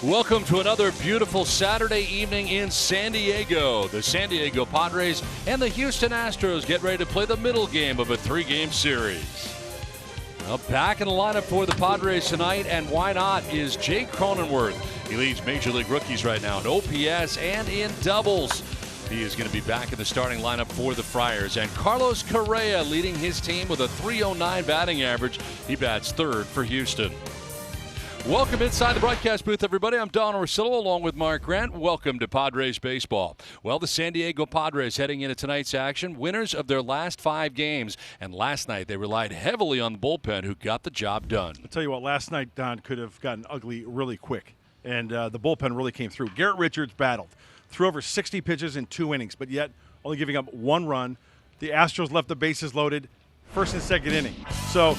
Welcome to another beautiful Saturday evening in San Diego. The San Diego Padres and the Houston Astros get ready to play the middle game of a three-game series. Well, back in the lineup for the Padres tonight, and why not, is Jake Cronenworth. He leads Major League rookies right now in OPS and in doubles. He is going to be back in the starting lineup for the Friars. And Carlos Correa leading his team with a .309 batting average. He bats third for Houston. Welcome inside the broadcast booth, everybody. I'm Don Orsillo along with Mark Grant. Welcome to Padres baseball. Well, the San Diego Padres heading into tonight's action, winners of their last 5 games. And last night they relied heavily on the bullpen, who got the job done. I'll tell you what, last night, Don, could have gotten ugly really quick. And the bullpen really came through. Garrett Richards battled. Threw over 60 pitches in 2 innings, but yet only giving up 1 run. The Astros left the bases loaded first and second inning. So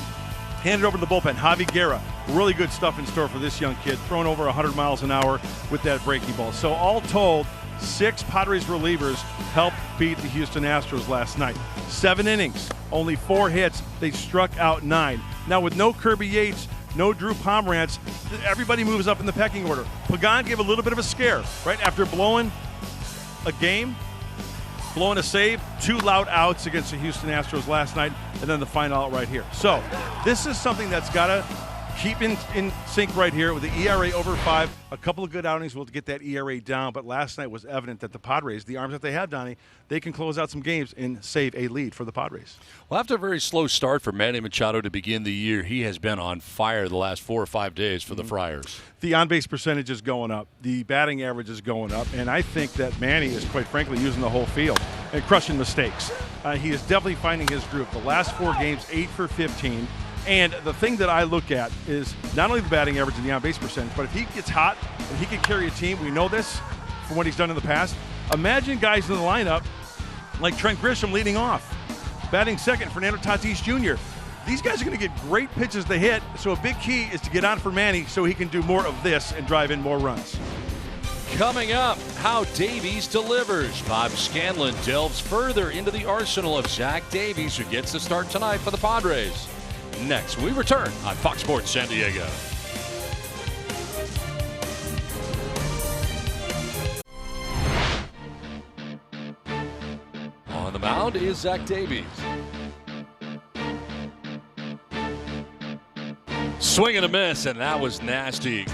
handed over to the bullpen. Javi Guerra, really good stuff in store for this young kid, throwing over 100 miles an hour with that breaking ball. So all told, 6 Padres relievers helped beat the Houston Astros last night. 7 innings, only 4 hits. They struck out 9. Now with no Kirby Yates, no Drew Pomerantz, everybody moves up in the pecking order. Pagan gave a little bit of a scare, right? After blowing a game, blowing a save, 2 loud outs against the Houston Astros last night, and then the final out right here. So this is something that's got to keep in sync right here with the ERA over 5. A couple of good outings will get that ERA down, but last night was evident that the Padres, the arms that they have, Donnie, they can close out some games and save a lead for the Padres. Well, after a very slow start for Manny Machado to begin the year, he has been on fire the last 4 or 5 days for the Friars. The on-base percentage is going up. The batting average is going up. And I think that Manny is, quite frankly, using the whole field and crushing mistakes. He is definitely finding his groove. The last 4 games, 8 for 15. And the thing that I look at is not only the batting average and the on-base percentage, but if he gets hot and he can carry a team, we know this from what he's done in the past. Imagine guys in the lineup like Trent Grisham leading off. Batting second, Fernando Tatis Jr. These guys are going to get great pitches to hit, so a big key is to get on for Manny so he can do more of this and drive in more runs. Coming up, how Davies delivers. Bob Scanlon delves further into the arsenal of Zach Davies, who gets the start tonight for the Padres. Next, we return on Fox Sports San Diego. On the mound is Zach Davies. Swing and a miss, and that was nasty.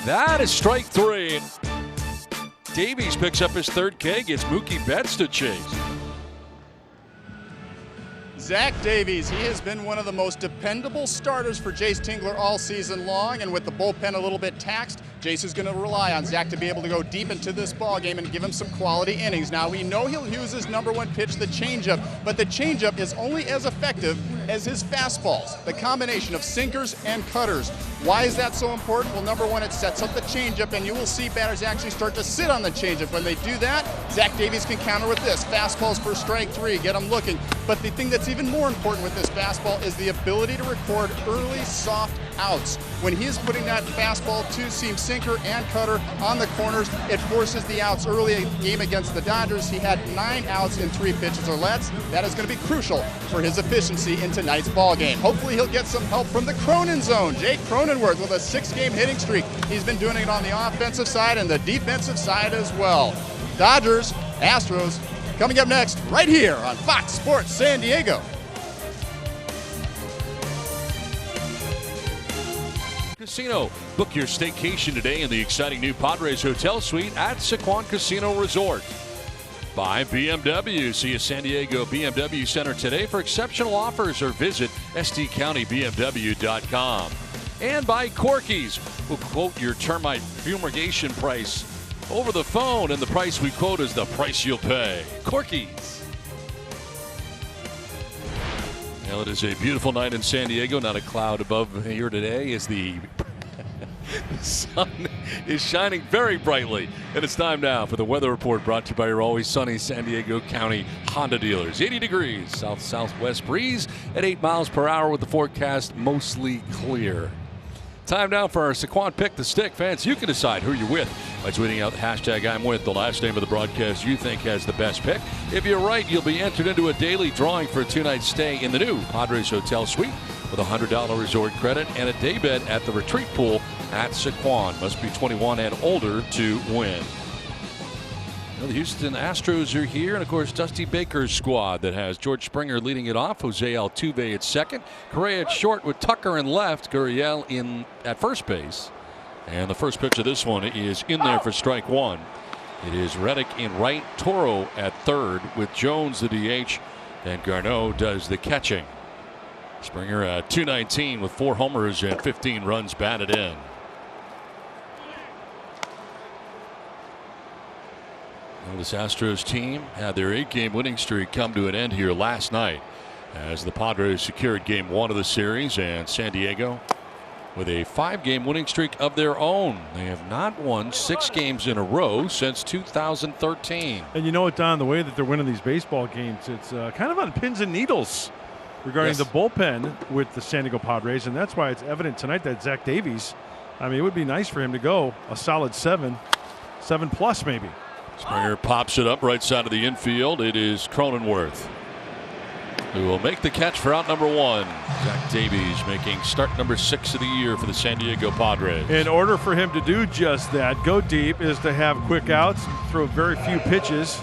That is strike 3. Davies picks up his 3rd K, gets Mookie Betts to chase. Zach Davies, he has been one of the most dependable starters for Jace Tingler all season long, and with the bullpen a little bit taxed, Jace is going to rely on Zach to be able to go deep into this ballgame and give him some quality innings. Now, we know he'll use his #1 pitch, the changeup, but the changeup is only as effective as his fastballs, the combination of sinkers and cutters. Why is that so important? Well, #1, it sets up the changeup, and you will see batters actually start to sit on the changeup. When they do that, Zach Davies can counter with this. Fastballs for strike 3, get them looking. But the thing that's even more important with this fastball is the ability to record early soft outs. When he is putting that fastball, 2-seam sinker and cutter on the corners, it forces the outs. Early in the game against the Dodgers, he had 9 outs in 3 pitches or less. That is going to be crucial for his efficiency in tonight's ball game. Hopefully he'll get some help from the Cronin zone. Jake Cronenworth with a 6-game hitting streak. He's been doing it on the offensive side and the defensive side as well. Dodgers, Astros, coming up next right here on Fox Sports San Diego. Casino. Book your staycation today in the exciting new Padres Hotel Suite at Sequan Casino Resort. By BMW. See a San Diego BMW Center today for exceptional offers, or visit stcountybmw.com. And by Corky's. We'll quote your termite fumigation price over the phone, and the price we quote is the price you'll pay. Corky's. Well, it is a beautiful night in San Diego. Not a cloud above here today as the sun is shining very brightly. And it's time now for the weather report, brought to you by your always sunny San Diego County Honda dealers. 80 degrees, south-southwest breeze at 8 miles per hour with the forecast mostly clear. Time now for our Sequan Pick the Stick. Fans, you can decide who you're with by tweeting out the hashtag I'm with, the last name of the broadcast you think has the best pick. If you're right, you'll be entered into a daily drawing for a 2-night stay in the new Padres Hotel Suite with a $100 resort credit and a day bet at the retreat pool at Sequan. Must be 21 and older to win. The Houston Astros are here, and of course Dusty Baker's squad that has George Springer leading it off, Jose Altuve at second, Correa at short with Tucker in left, Gurriel in at first base. And the first pitch of this one is in there for strike one. It is Reddick in right, Toro at third with Jones the DH, and Garneau does the catching. Springer at .219 with 4 homers and 15 runs batted in. Well, this Astros team had their 8-game winning streak come to an end here last night as the Padres secured game 1 of the series, and San Diego with a 5-game winning streak of their own. They have not won 6 games in a row since 2013. And you know what, Don, the way that they're winning these baseball games, it's kind of on pins and needles regarding the bullpen with the San Diego Padres, and that's why it's evident tonight that Zach Davies, I mean, it would be nice for him to go a solid 7 plus maybe. Springer pops it up right side of the infield. It is Cronenworth who will make the catch for out number 1. Zach Davies making start number 6 of the year for the San Diego Padres. In order for him to do just that, go deep, is to have quick outs, throw very few pitches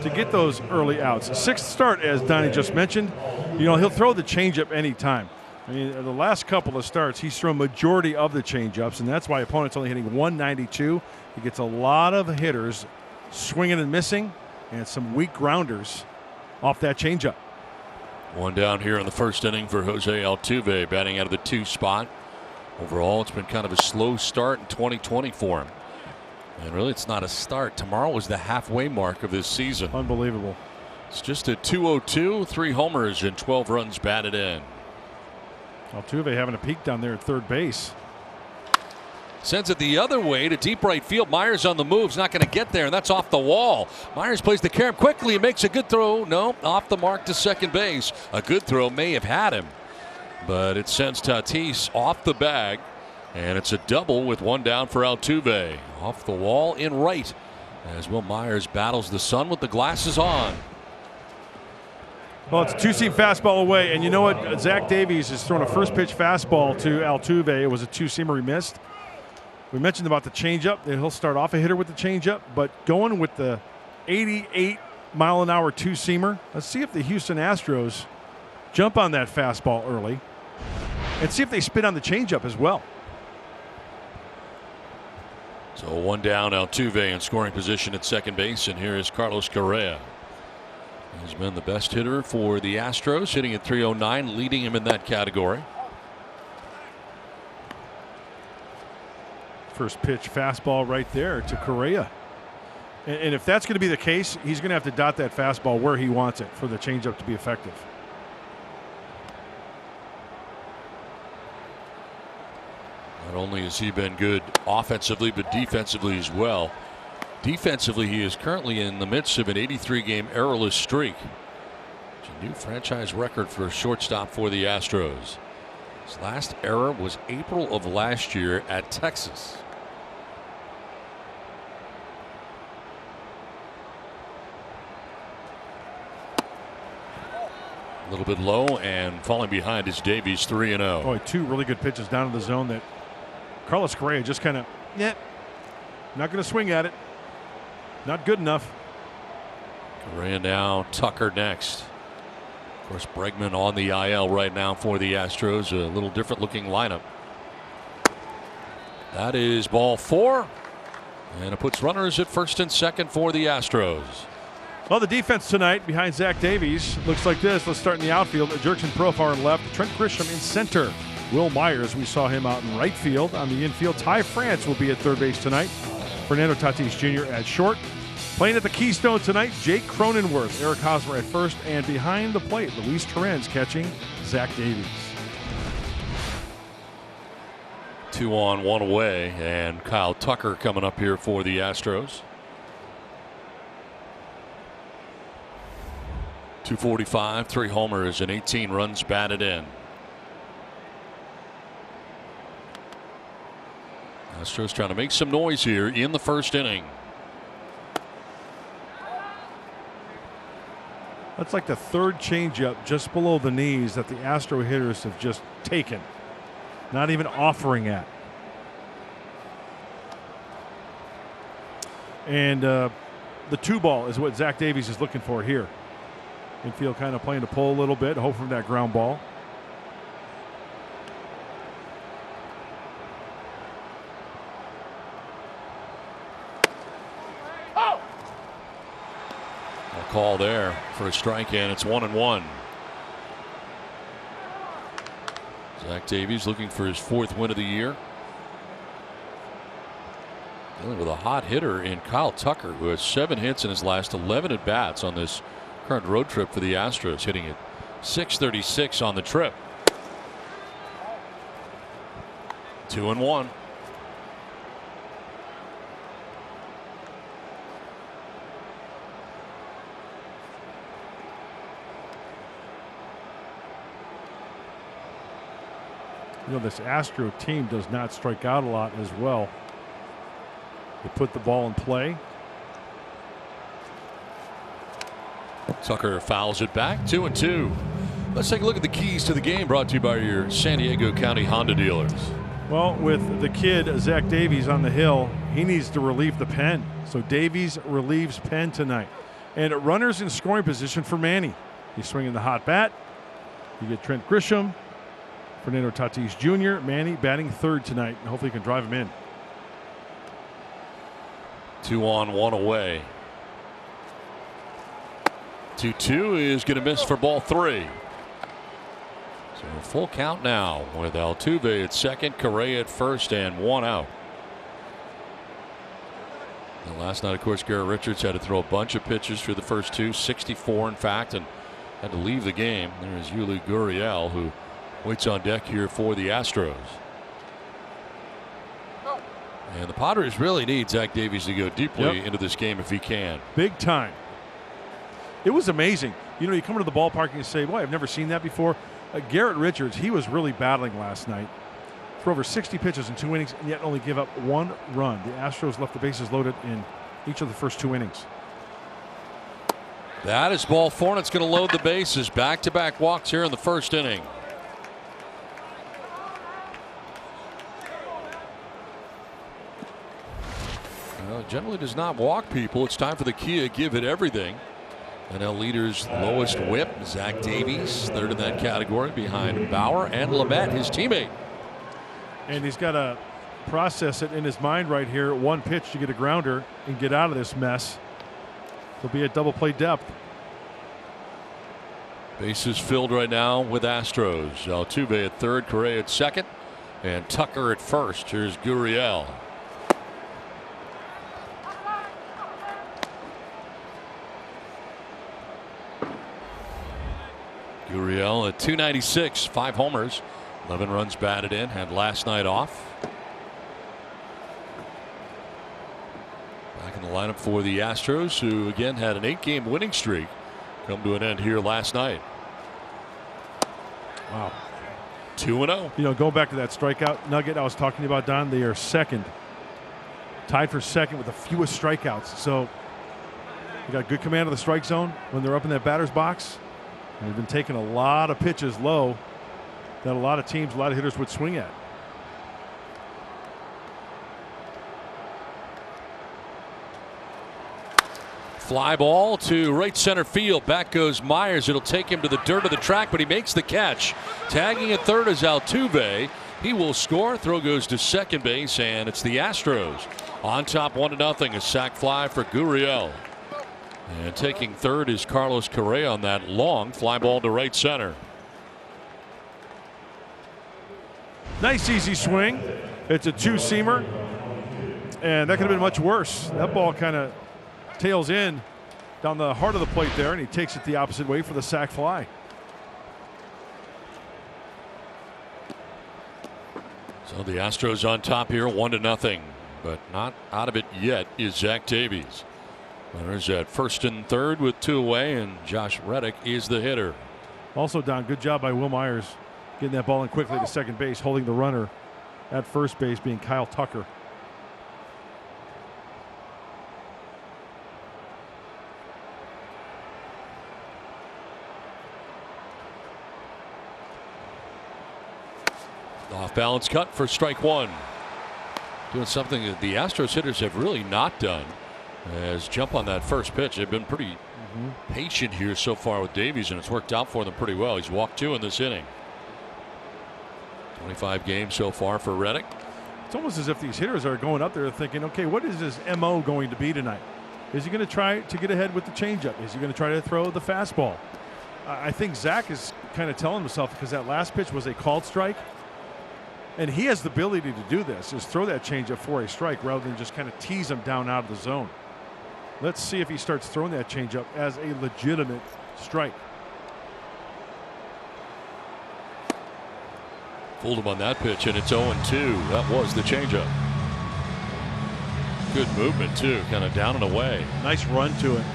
to get those early outs. 6th start, as Donnie just mentioned, you know, he'll throw the changeup anytime. I mean, the last couple of starts, he's thrown majority of the changeups, and that's why opponents only hitting 192. He gets a lot of hitters swinging and missing, and some weak grounders off that changeup. One down here in the first inning for Jose Altuve, batting out of the 2 spot. Overall, it's been kind of a slow start in 2020 for him. And really, it's not a start. Tomorrow was the halfway mark of this season. Unbelievable. It's just a 202, 3 homers and 12 runs batted in. Altuve having a peek down there at third base. Sends it the other way to deep right field. Myers on the move, is not going to get there, and that's off the wall. Myers plays the carom quickly and makes a good throw. No, off the mark to second base. A good throw may have had him, but it sends Tatis off the bag, and it's a double with 1 down for Altuve. Off the wall in right as Will Myers battles the sun with the glasses on. Well, it's a 2-seam fastball away, and you know what? Zach Davies has thrown a first pitch fastball to Altuve. It was a 2-seamer he missed. We mentioned about the changeup, that he'll start off a hitter with the changeup, but going with the 88-mile-an-hour 2-seamer, let's see if the Houston Astros jump on that fastball early and see if they spit on the changeup as well. So 1 down, Altuve in scoring position at second base, and here is Carlos Correa. He's been the best hitter for the Astros, hitting at .309, leading him in that category. First pitch fastball right there to Correa. And if that's going to be the case, he's going to have to dot that fastball where he wants it for the changeup to be effective. Not only has he been good offensively, but defensively as well. Defensively, he is currently in the midst of an 83-game errorless streak. It's a new franchise record for a shortstop for the Astros. His last error was April of last year at Texas. A little bit low, and falling behind is Davies, 3-0. Boy, 2 really good pitches down to the zone that Carlos Correa just kind of, not going to swing at it. Not good enough. Correa now, Tucker next. Of course, Bregman on the IL right now for the Astros. A little different looking lineup. That is ball 4. And it puts runners at first and second for the Astros. Well, the defense tonight behind Zach Davies looks like this. Let's start in the outfield. Jerkson Profar in left. Trent Grisham in center. Will Myers, we saw him out in right field. On the infield, Ty France will be at third base tonight. Fernando Tatis Jr. at short. Playing at the Keystone tonight, Jake Cronenworth, Eric Hosmer at first, and behind the plate, Luis Torrens catching Zach Davies. 2 on, 1 away, and Kyle Tucker coming up here for the Astros. 245, 3 homers, and 18 runs batted in. Astros trying to make some noise here in the first inning. That's like the third changeup just below the knees that the Astro hitters have just taken. Not even offering at. And the 2 ball is what Zach Davies is looking for here. Infield kind of playing to pull a little bit, hope from that ground ball. A call there for a strike, and it's 1-1. Zach Davies looking for his 4th win of the year. Dealing with a hot hitter in Kyle Tucker, who has 7 hits in his last 11 at bats on this current road trip for the Astros, hitting at .636 on the trip. 2-1. You know, this Astro team does not strike out a lot as well. They put the ball in play. Tucker fouls it back. 2-2. Let's take a look at the keys to the game, brought to you by your San Diego County Honda dealers. Well, with the kid, Zach Davies, on the hill, he needs to relieve the pen. So Davies relieves pen tonight. And runners in scoring position for Manny. He's swinging the hot bat. You get Trent Grisham, Fernando Tatis Jr., Manny batting 3rd tonight, and hopefully he can drive him in. 2 on, 1 away. 2-2 is going to miss for ball 3. So a full count now with Altuve at second, Correa at first, and 1 out. And last night, of course, Garrett Richards had to throw a bunch of pitches through the first 2, 64 in fact, and had to leave the game. There's Yuli Gurriel, who waits on deck here for the Astros. And the Padres really need Zach Davies to go deeply into this game if he can. Big time. It was amazing. You know, you come into the ballpark and you say, boy, I've never seen that before. Garrett Richards, he was really battling last night. Threw over 60 pitches in 2 innings and yet only give up 1 run. The Astros left the bases loaded in each of the first 2 innings. That is ball 4, and it's going to load the bases. Back-to-back walks here in the first inning. Well, generally does not walk people. It's time for the Kia Give It Everything. NL leader's lowest whip, Zach Davies, 3rd in that category behind Bauer and Lamet, his teammate. And he's got to process it in his mind right here. 1 pitch to get a grounder and get out of this mess. He'll be at double play depth. Bases filled right now with Astros. Altuve at 3rd, Correa at 2nd, and Tucker at 1st. Here's Gurriel. Gurriel at .296, 5 homers, 11 runs batted in, had last night off. Back in the lineup for the Astros, who again had an 8-game winning streak come to an end here last night. Wow. 2-0. You know, going back to that strikeout nugget I was talking about, Don, they are 2nd. Tied for 2nd with the fewest strikeouts. So they got good command of the strike zone when they're up in that batter's box. And they've been taking a lot of pitches low that a lot of teams, a lot of hitters would swing at. Fly ball to right center field. Back goes Myers. It'll take him to the dirt of the track, but he makes the catch. Tagging at 3rd is Altuve. He will score. Throw goes to second base, and it's the Astros on top 1-0. A sac fly for Gurriel. And taking 3rd is Carlos Correa on that long fly ball to right center. Nice easy swing. It's a 2-seamer. And that could have been much worse. That ball kind of tails in down the heart of the plate there, and he takes it the opposite way for the sac fly. So the Astros on top here, 1-0. But not out of it yet is Zach Davies. Runners at 1st and 3rd with 2 away, and Josh Reddick is the hitter. Also, Don, good job by Will Myers getting that ball in quickly to second base, holding the runner at first base being Kyle Tucker. Off balance cut for strike one. Doing something that the Astros hitters have really not done, as jump on that first pitch. They've been pretty patient here so far with Davies, and it's worked out for them pretty well. He's walked 2 in this inning. 25 games so far for Reddick. It's almost as if these hitters are going up there thinking, okay, what is his MO going to be tonight? Is he going to try to get ahead with the changeup? Is he going to try to throw the fastball? I think Zach is kind of telling himself, because that last pitch was a called strike, and he has the ability to do this, is throw that changeup for a strike rather than just kind of tease him down out of the zone. Let's see if he starts throwing that changeup as a legitimate strike. Fooled him on that pitch, and it's 0-2. That was the changeup. Good movement, too, kind of down and away. Nice run to it.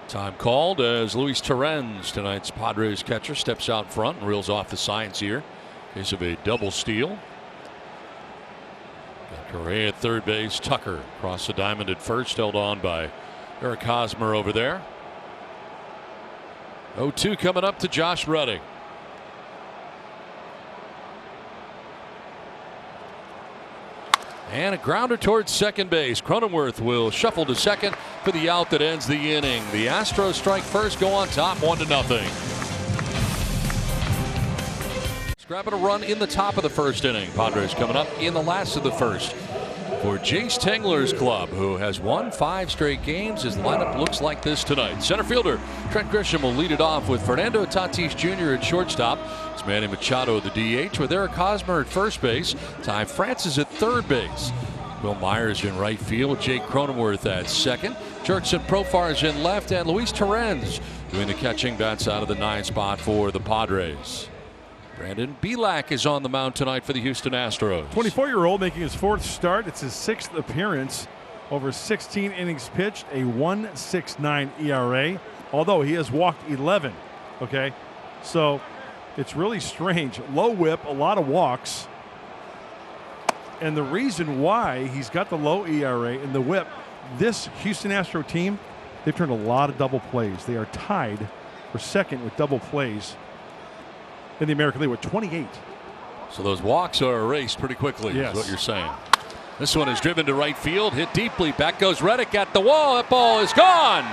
Time called as Luis Torrens, tonight's Padres catcher, steps out front and reels off the signs here in case of a double steal. Got Correa at third base. Tucker across the diamond at first, held on by Eric Hosmer over there. 0-2 coming up to Josh Reddick. And a grounder towards second base. Cronenworth will shuffle to second for the out that ends the inning. The Astros strike first, go on top 1-0. Scrapping a run in the top of the first inning. Padres coming up in the last of the first. For Jace Tingler's club, who has won 5 straight games, his lineup looks like this tonight. Center fielder Trent Grisham will lead it off with Fernando Tatis Jr. at shortstop. It's Manny Machado at the DH with Eric Hosmer at first base. Ty Francis at third base. Will Myers in right field. Jake Cronenworth at second. Jurickson Profar's in left, and Luis Torrens doing the catching. Bats out of the 9th spot for the Padres. Brandon Bielak is on the mound tonight for the Houston Astros. 24-year-old making his 4th start. It's his 6th appearance. Over 16 innings pitched, a 1.69 ERA, although he has walked 11. Okay, so it's really strange. Low whip, a lot of walks. And the reason why he's got the low ERA and the whip, this Houston Astro team, they've turned a lot of double plays. They are tied for second with double plays in the American League with 28. So those walks are erased pretty quickly, yes, is what you're saying. This one is driven to right field, hit deeply. Back goes Reddick at the wall. That ball is gone.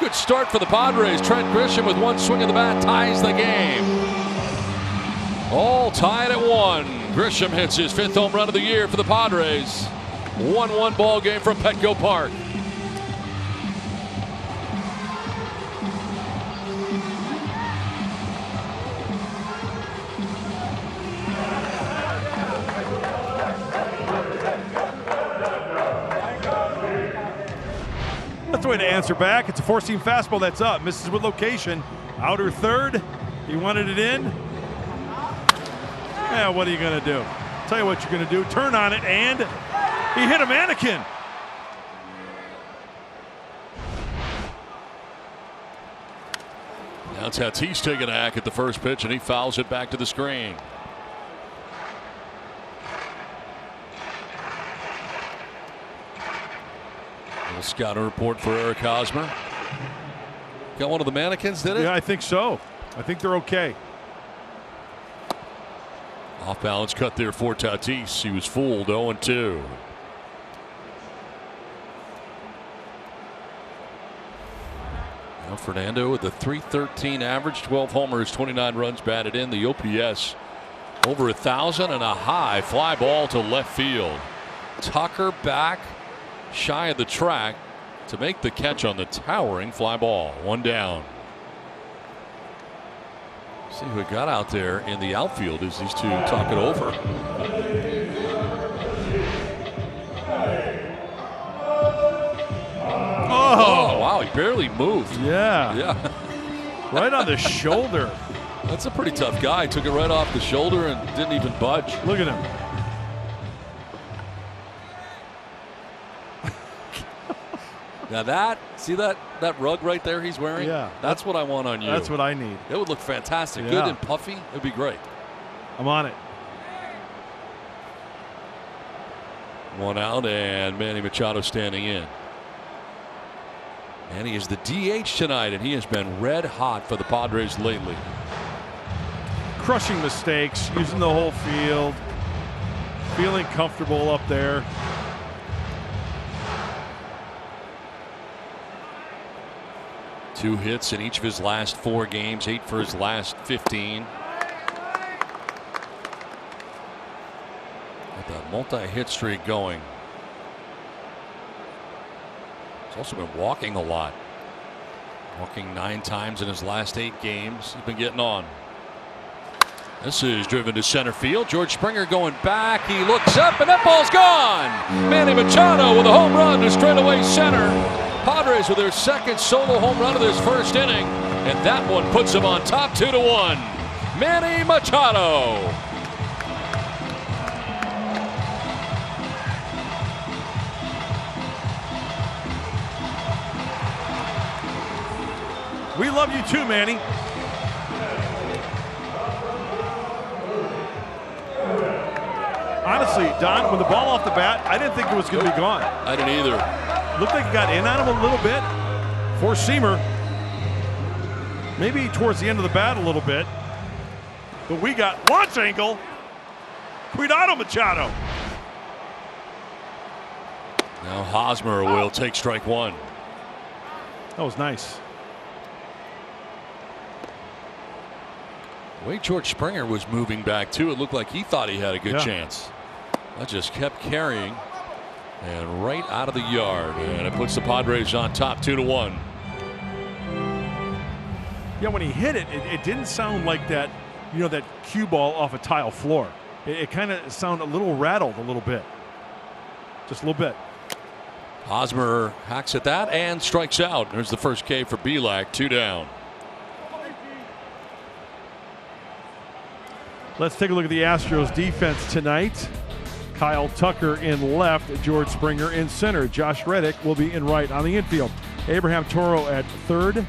Good start for the Padres. Trent Grisham with one swing of the bat ties the game. All tied at 1. Grisham hits his 5th home run of the year for the Padres. 1-1 ball game from Petco Park. That's the way to answer back. It's a 4-seam fastball that's up. Misses with location. Outer third. He wanted it in. Yeah, what are you going to do? Tell you what you're going to do. Turn on it, and he hit a mannequin. Now Tatis taking a hack at the first pitch, and he fouls it back to the screen. A scouting report for Eric Hosmer. Got one of the mannequins, did it? Yeah, I think so. I think they're okay. Off balance cut there for Tatis. He was fooled. 0-2. Now Fernando with a .313 average, 12 homers, 29 runs batted in. The OPS over 1,000 and a high fly ball to left field. Tucker back shy of the track to make the catch on the towering fly ball. 1 down. See who got out there in the outfield as these two talk it over. Oh, wow, he barely moved. Yeah. Right on the shoulder. That's a pretty tough guy. Took it right off the shoulder and didn't even budge. Look at him. Now see that rug right there he's wearing? Yeah. That's what I want on you. That's what I need. It would look fantastic. Yeah. Good and puffy. It would be great. I'm on it. 1 out, and Manny Machado standing in. And he is the DH tonight, and he has been red hot for the Padres lately. Crushing mistakes, using the whole field, feeling comfortable up there. Two hits in each of his last 4 games, 8 for his last 15. Got that multi-hit streak going. He's also been walking a lot. Walking 9 times in his last 8 games. He's been getting on. This is driven to center field. George Springer going back. He looks up, and that ball's gone. Manny Machado with a home run to straightaway center. Padres with their second solo home run of this first inning, and that one puts them on top 2-1. Manny Machado. We love you too, Manny. Honestly, Don, when the ball off the bat, I didn't think it was going to be gone. I didn't either. Looked like it got in on him a little bit. Four-seamer. Maybe towards the end of the bat a little bit. But we got launch angle. Cuidado, Machado. Now Hosmer will take strike 1. That was nice. The way George Springer was moving back too, it looked like he thought he had a good Yeah. chance. That just kept carrying and right out of the yard, and it puts the Padres on top 2-1. Yeah, when he hit it, it didn't sound like that, you know, that cue ball off a tile floor. It kind of sounded a little rattled a little bit. Just a little bit. Hosmer hacks at that and strikes out. There's the first K for Belak, 2 down. Let's take a look at the Astros defense tonight. Kyle Tucker in left, George Springer in center. Josh Reddick will be in right on the infield. Abraham Toro at third.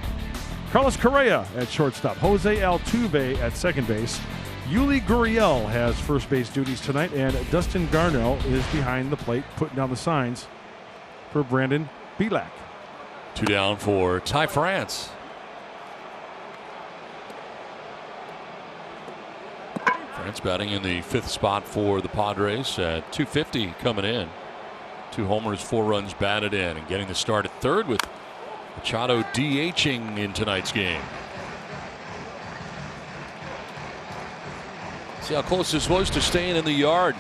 Carlos Correa at shortstop. Jose Altuve at second base. Yuli Gurriel has first base duties tonight, and Dustin Garneau is behind the plate putting down the signs for Brandon Belak. 2 down for Ty France. France batting in the 5th spot for the Padres at 250 coming in. 2 homers, 4 runs batted in, and getting the start at third with Machado DHing in tonight's game. See how close this was to staying in the yard.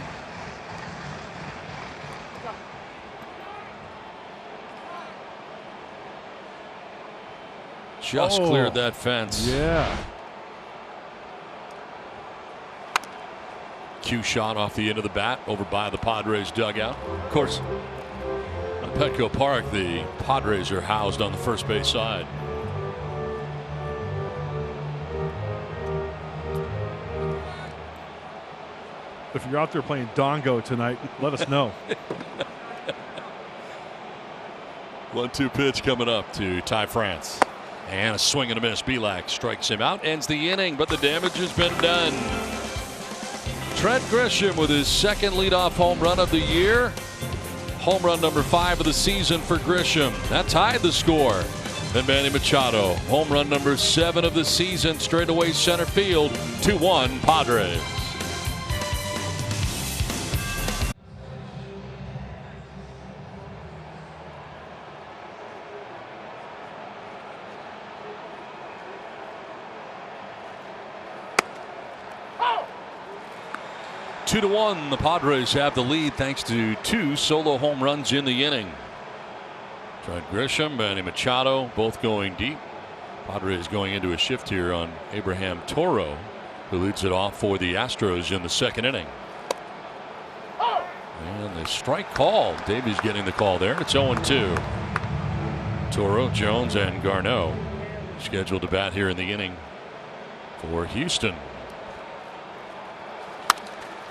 Just cleared that fence. Yeah. Cue shot off the end of the bat over by the Padres dugout. Of course, on Petco Park, the Padres are housed on the first base side. If you're out there playing Dongo tonight, let us know. 1-2 pitch coming up to Ty France. And a swing and a miss. Belak strikes him out, ends the inning, but the damage has been done. Trent Grisham with his second leadoff home run of the year. Home run number 5 of the season for Grisham. That tied the score. Then Manny Machado, home run number 7 of the season, straightaway center field, 2-1 Padres. Two to 1, the Padres have the lead thanks to 2 solo home runs in the inning. Trent Grisham, Manny Machado, both going deep. Padres going into a shift here on Abraham Toro, who leads it off for the Astros in the second inning. And the strike call. Davies getting the call there. It's 0-2. Toro, Jones, and Garneau scheduled to bat here in the inning for Houston.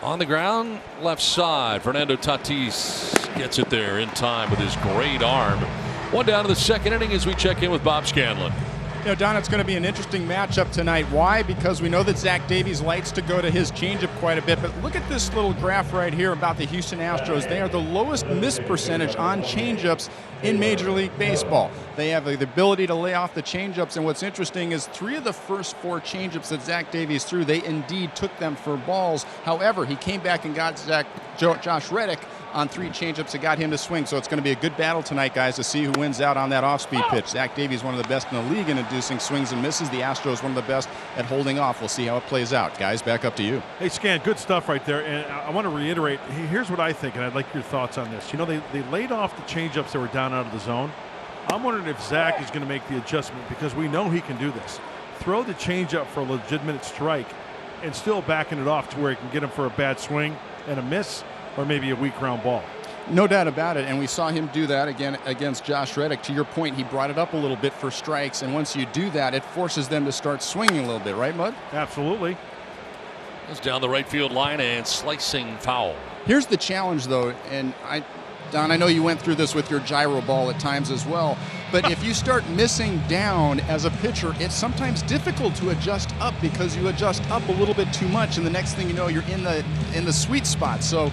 On the ground, left side. Fernando Tatis gets it there in time with his great arm. 1 down to the second inning as we check in with Bob Scanlon. Don, it's going to be an interesting matchup tonight. Why? Because we know that Zach Davies likes to go to his changeup quite a bit. But look at this little graph right here about the Houston Astros. They are the lowest miss percentage on changeups in Major League Baseball. They have the ability to lay off the changeups. And what's interesting is 3 of the first 4 changeups that Zach Davies threw, they indeed took them for balls. However, he came back and got Josh Reddick on 3 changeups that got him to swing. So it's going to be a good battle tonight, guys, to see who wins out on that off-speed pitch. Zach Davies, one of the best in the league in inducing swings and misses. The Astros, one of the best at holding off. We'll see how it plays out. Guys, back up to you. Hey, Scan, good stuff right there. And I want to reiterate, here's what I think, and I'd like your thoughts on this. You know, they laid off the changeups that were down out of the zone. I'm wondering if Zach is going to make the adjustment, because we know he can do this. Throw the changeup for a legitimate strike and still backing it off to where he can get him for a bad swing and a miss, or maybe a weak ground ball. No doubt about it, and we saw him do that again against Josh Reddick. To your point, he brought it up a little bit for strikes, and once you do that, it forces them to start swinging a little bit, right, Mud? Absolutely. It's down the right field line and slicing foul. Here's the challenge, though, and Don, I know you went through this with your gyro ball at times as well, but if you start missing down as a pitcher, it's sometimes difficult to adjust up, because you adjust up a little bit too much, and the next thing you know, you're in the sweet spot. So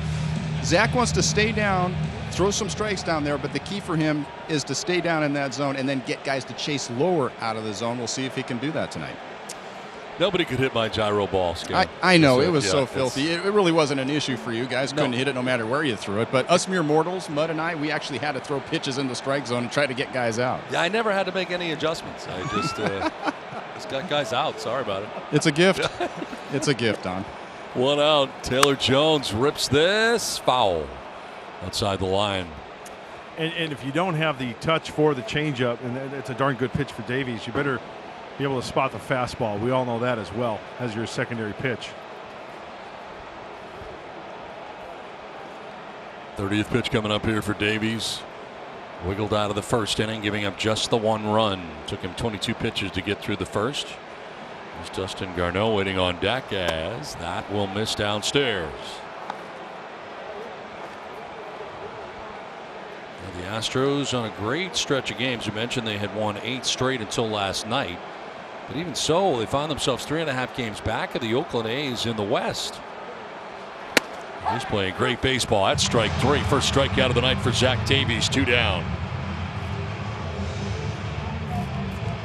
Zach wants to stay down, throw some strikes down there, but the key for him is to stay down in that zone and then get guys to chase lower out of the zone. We'll see if he can do that tonight. Nobody could hit my gyro ball, Skip. I know, it was so filthy. It really wasn't an issue for you guys. Couldn't hit it no matter where you threw it. But us mere mortals, Mud and I, we actually had to throw pitches in the strike zone and try to get guys out. Yeah, I never had to make any adjustments. I just, just got guys out. Sorry about it. It's a gift. It's a gift, Don. 1 out. Taylor Jones rips this foul outside the line. And if you don't have the touch for the changeup, and it's a darn good pitch for Davies, you better be able to spot the fastball. We all know that as well as your secondary pitch. 30th pitch coming up here for Davies. Wiggled out of the first inning, giving up just the 1 run. Took him 22 pitches to get through the first. There's Dustin Garneau waiting on deck, as that will miss downstairs. Now the Astros on a great stretch of games. You mentioned they had won 8 straight until last night. But even so, they found themselves 3.5 games back of the Oakland A's in the West. He's playing great baseball. That's strike 3. First strikeout of the night for Zach Davies. 2 down.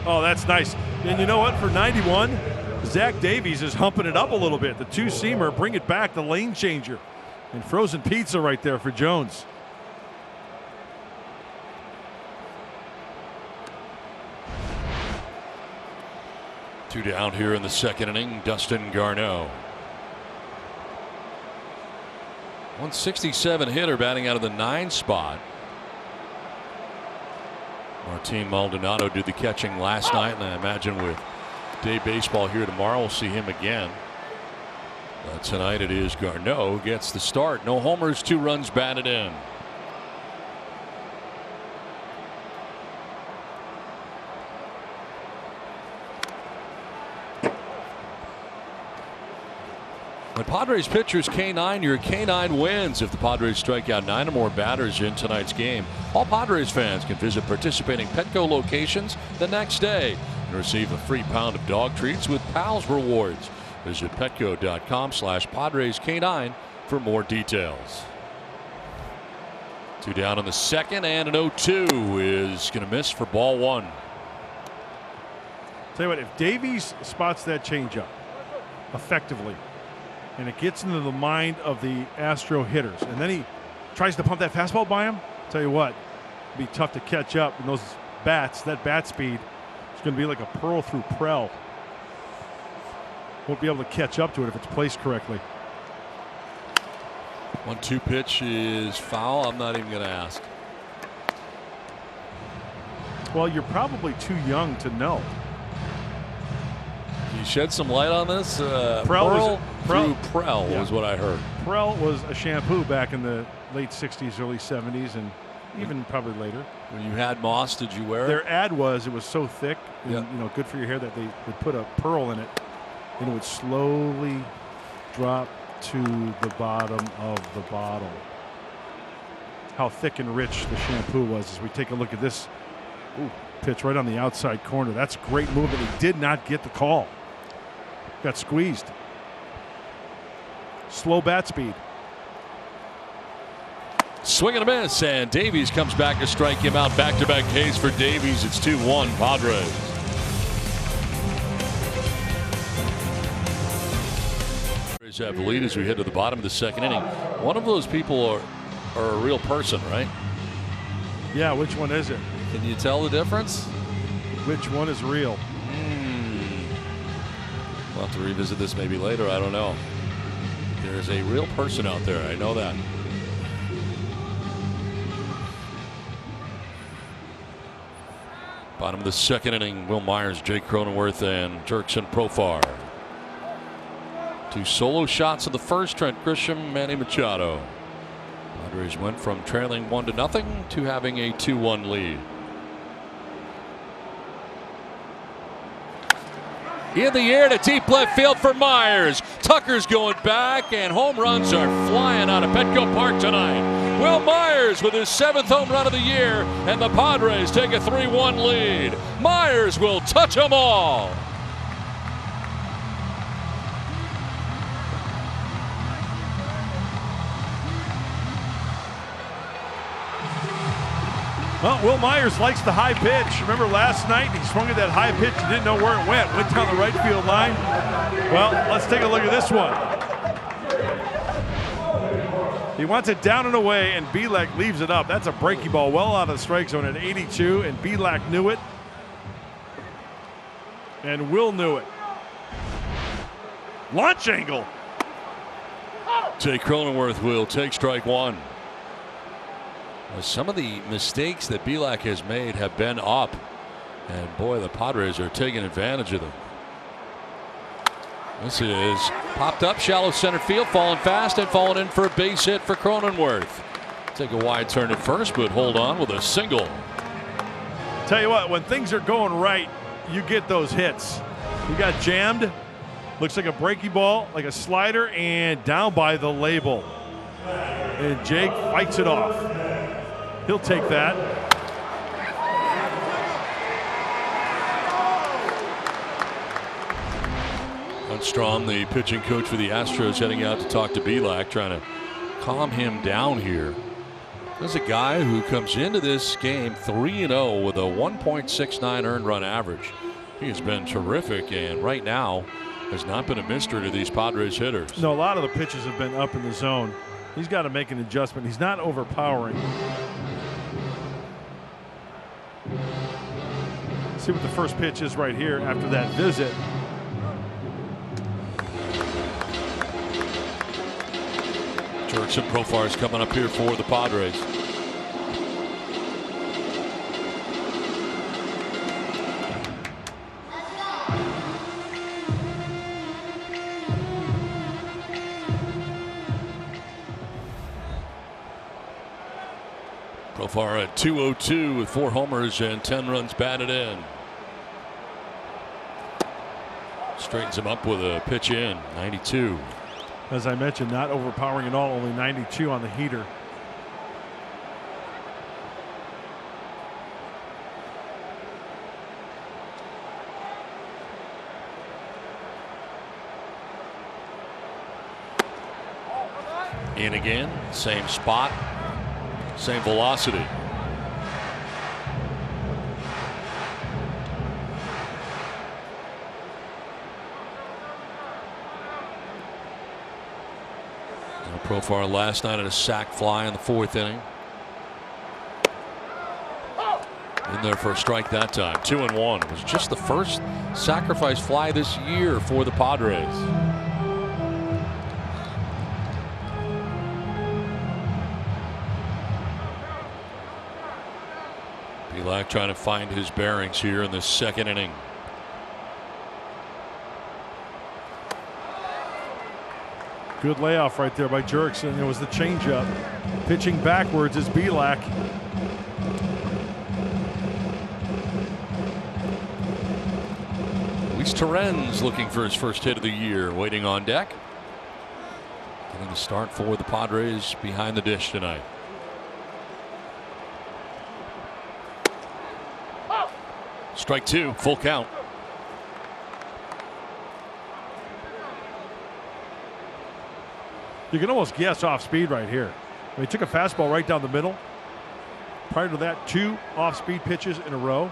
Oh, that's nice. And you know what? For 91, Zach Davies is humping it up a little bit. The 2-seamer, bring it back, the lane changer. And frozen pizza right there for Jones. Two down here in the second inning. Dustin Garneau. 167 hitter, batting out of the 9 spot. Martin Maldonado did the catching last night, and I imagine with day baseball here tomorrow, we'll see him again. But tonight it is Garneau who gets the start. No homers, 2 runs batted in. When Padres pitchers K9, your K9 wins if the Padres strike out 9 or more batters in tonight's game. All Padres fans can visit participating Petco locations the next day and receive a free pound of dog treats with Pals rewards. Visit petco.com/PadresK9 for more details. 2 down in the second, and an 0-2 is going to miss for ball 1. Tell you what, if Davies spots that changeup effectively, and it gets into the mind of the Astro hitters, and then he tries to pump that fastball by him, tell you what, it'd be tough to catch up. And those bats, that bat speed, is going to be like a pearl through Prell. Won't be able to catch up to it if it's placed correctly. 1-2 pitch is foul. I'm not even going to ask. Well, you're probably too young to know. Can you shed some light on this? Prell yeah, was what I heard. Prell was a shampoo back in the late 60s, early 70s, and even probably later. When you had moss, did you wear it? Their ad was, it was so thick, and, yeah, you know, good for your hair, that they would put a pearl in it, and it would slowly drop to the bottom of the bottle. How thick and rich the shampoo was. As we take a look at this. Ooh. Pitch right on the outside corner. That's a great move, and he did not get the call. Got squeezed. Slow bat speed. Swing and a miss, and Davies comes back to strike him out. Back-to-back Ks for Davies. It's 2-1 Padres. Padres have the lead as we head to the bottom of the second inning. One of those people are a real person, right? Yeah, which one is it? Can you tell the difference? Which one is real? We'll have to revisit this maybe later. I don't know. There's a real person out there. I know that. Bottom of the second inning, Will Myers, Jake Cronenworth, and Jurickson Profar. 2 solo shots in the first. Trent Grisham, Manny Machado. Padres went from trailing 1-0 to having a 2-1 lead. In the air to deep left field for Myers. Tucker's going back, and home runs are flying out of Petco Park tonight. Will Myers with his 7th home run of the year, and the Padres take a 3-1 lead. Myers will touch them all. Well, Will Myers likes the high pitch. Remember last night he swung at that high pitch and didn't know where it went. Went down the right field line. Well, let's take a look at this one. He wants it down and away, and Bielak leaves it up. That's a breaky ball well out of the strike zone at 82, and Bielak knew it. And Will knew it. Launch angle. Jake Cronenworth will take strike one. Some of the mistakes that Bielak has made have been up, and boy, the Padres are taking advantage of them. This is popped up shallow center field, falling fast and falling in for a base hit for Cronenworth. Take a wide turn at first, but hold on with a single. Tell you what, when things are going right, you get those hits. He got jammed. Looks like a breaky ball, like a slider, and down by the label. And Jake fights it off. He'll take that. Strom, the pitching coach for the Astros, heading out to talk to Bielak, trying to calm him down here. There's a guy who comes into this game 3-0 with a 1.69 earned run average. He has been terrific, and right now has not been a mystery to these Padres hitters. No, a lot of the pitches have been up in the zone. He's got to make an adjustment. He's not overpowering. See what the first pitch is right here after that visit. Jurickson Profar is coming up here for the Padres. Profar at 202 with 4 homers and 10 runs batted in. Straightens him up with a pitch in, 92. As I mentioned, not overpowering at all, only 92 on the heater. In again, same spot, same velocity. Profar last night at a sac fly in the 4th inning. In there for a strike that time. 2-1. It was just the first sacrifice fly this year for the Padres. Bielak trying to find his bearings here in the 2nd inning. Good layoff right there by Jurickson. It was the changeup. Pitching backwards is Bielak. Luis Torrens looking for his first hit of the year, waiting on deck. Getting the start for the Padres behind the dish tonight. Strike two, full count. You can almost guess off speed right here. He took a fastball right down the middle. Prior to that, 2 off-speed pitches in a row.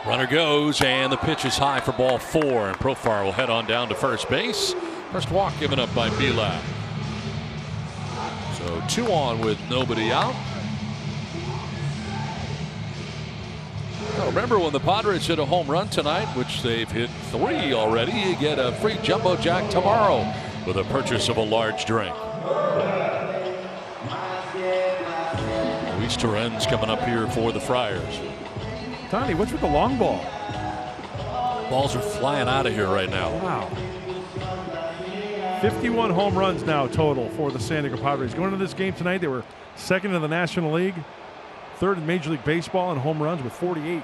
Runner goes, and the pitch is high for ball 4, and Profar will head on down to first base. First walk given up by Belak. So 2 on with nobody out. Now remember, when the Padres hit a home run tonight, which they've hit 3 already, you get a free Jumbo Jack tomorrow with a purchase of a large drink. Luis Torrens coming up here for the Friars. Tony, what's with the long ball? Balls are flying out of here right now. Wow. 51 home runs now total for the San Diego Padres. Going into this game tonight, they were second in the National League, third in Major League Baseball in home runs with 48.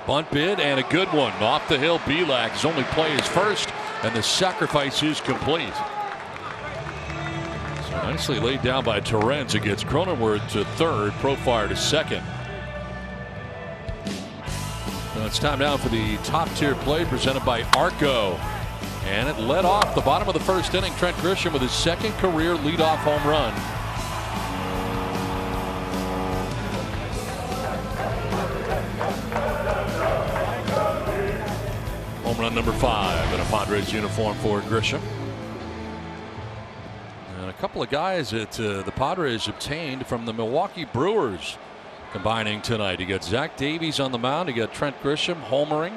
Bunt bid and a good one. Off the hill, Belak. His only play is first, and the sacrifice is complete. So nicely laid down by Torrens. It gets Cronenworth to third, Profar to second. Now it's time now for the top tier play presented by Arco. And it led off the bottom of the first inning. Trent Grisham with his second career leadoff home run. Home run number 5 in a Padres uniform for Grisham. And a couple of guys that the Padres obtained from the Milwaukee Brewers combining tonight. You got Zach Davies on the mound. You got Trent Grisham homering.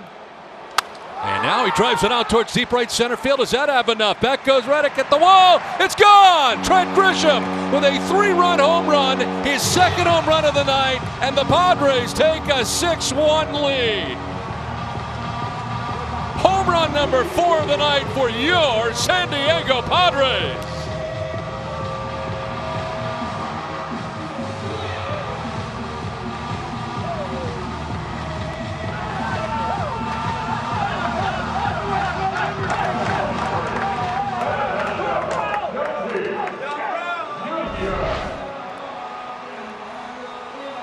And now he drives it out towards deep right center field. Does that have enough? Back goes Reddick at the wall. It's gone! Trent Grisham with a 3-run home run. His second home run of the night. And the Padres take a 6-1 lead. Home run number 4 of the night for your San Diego Padres.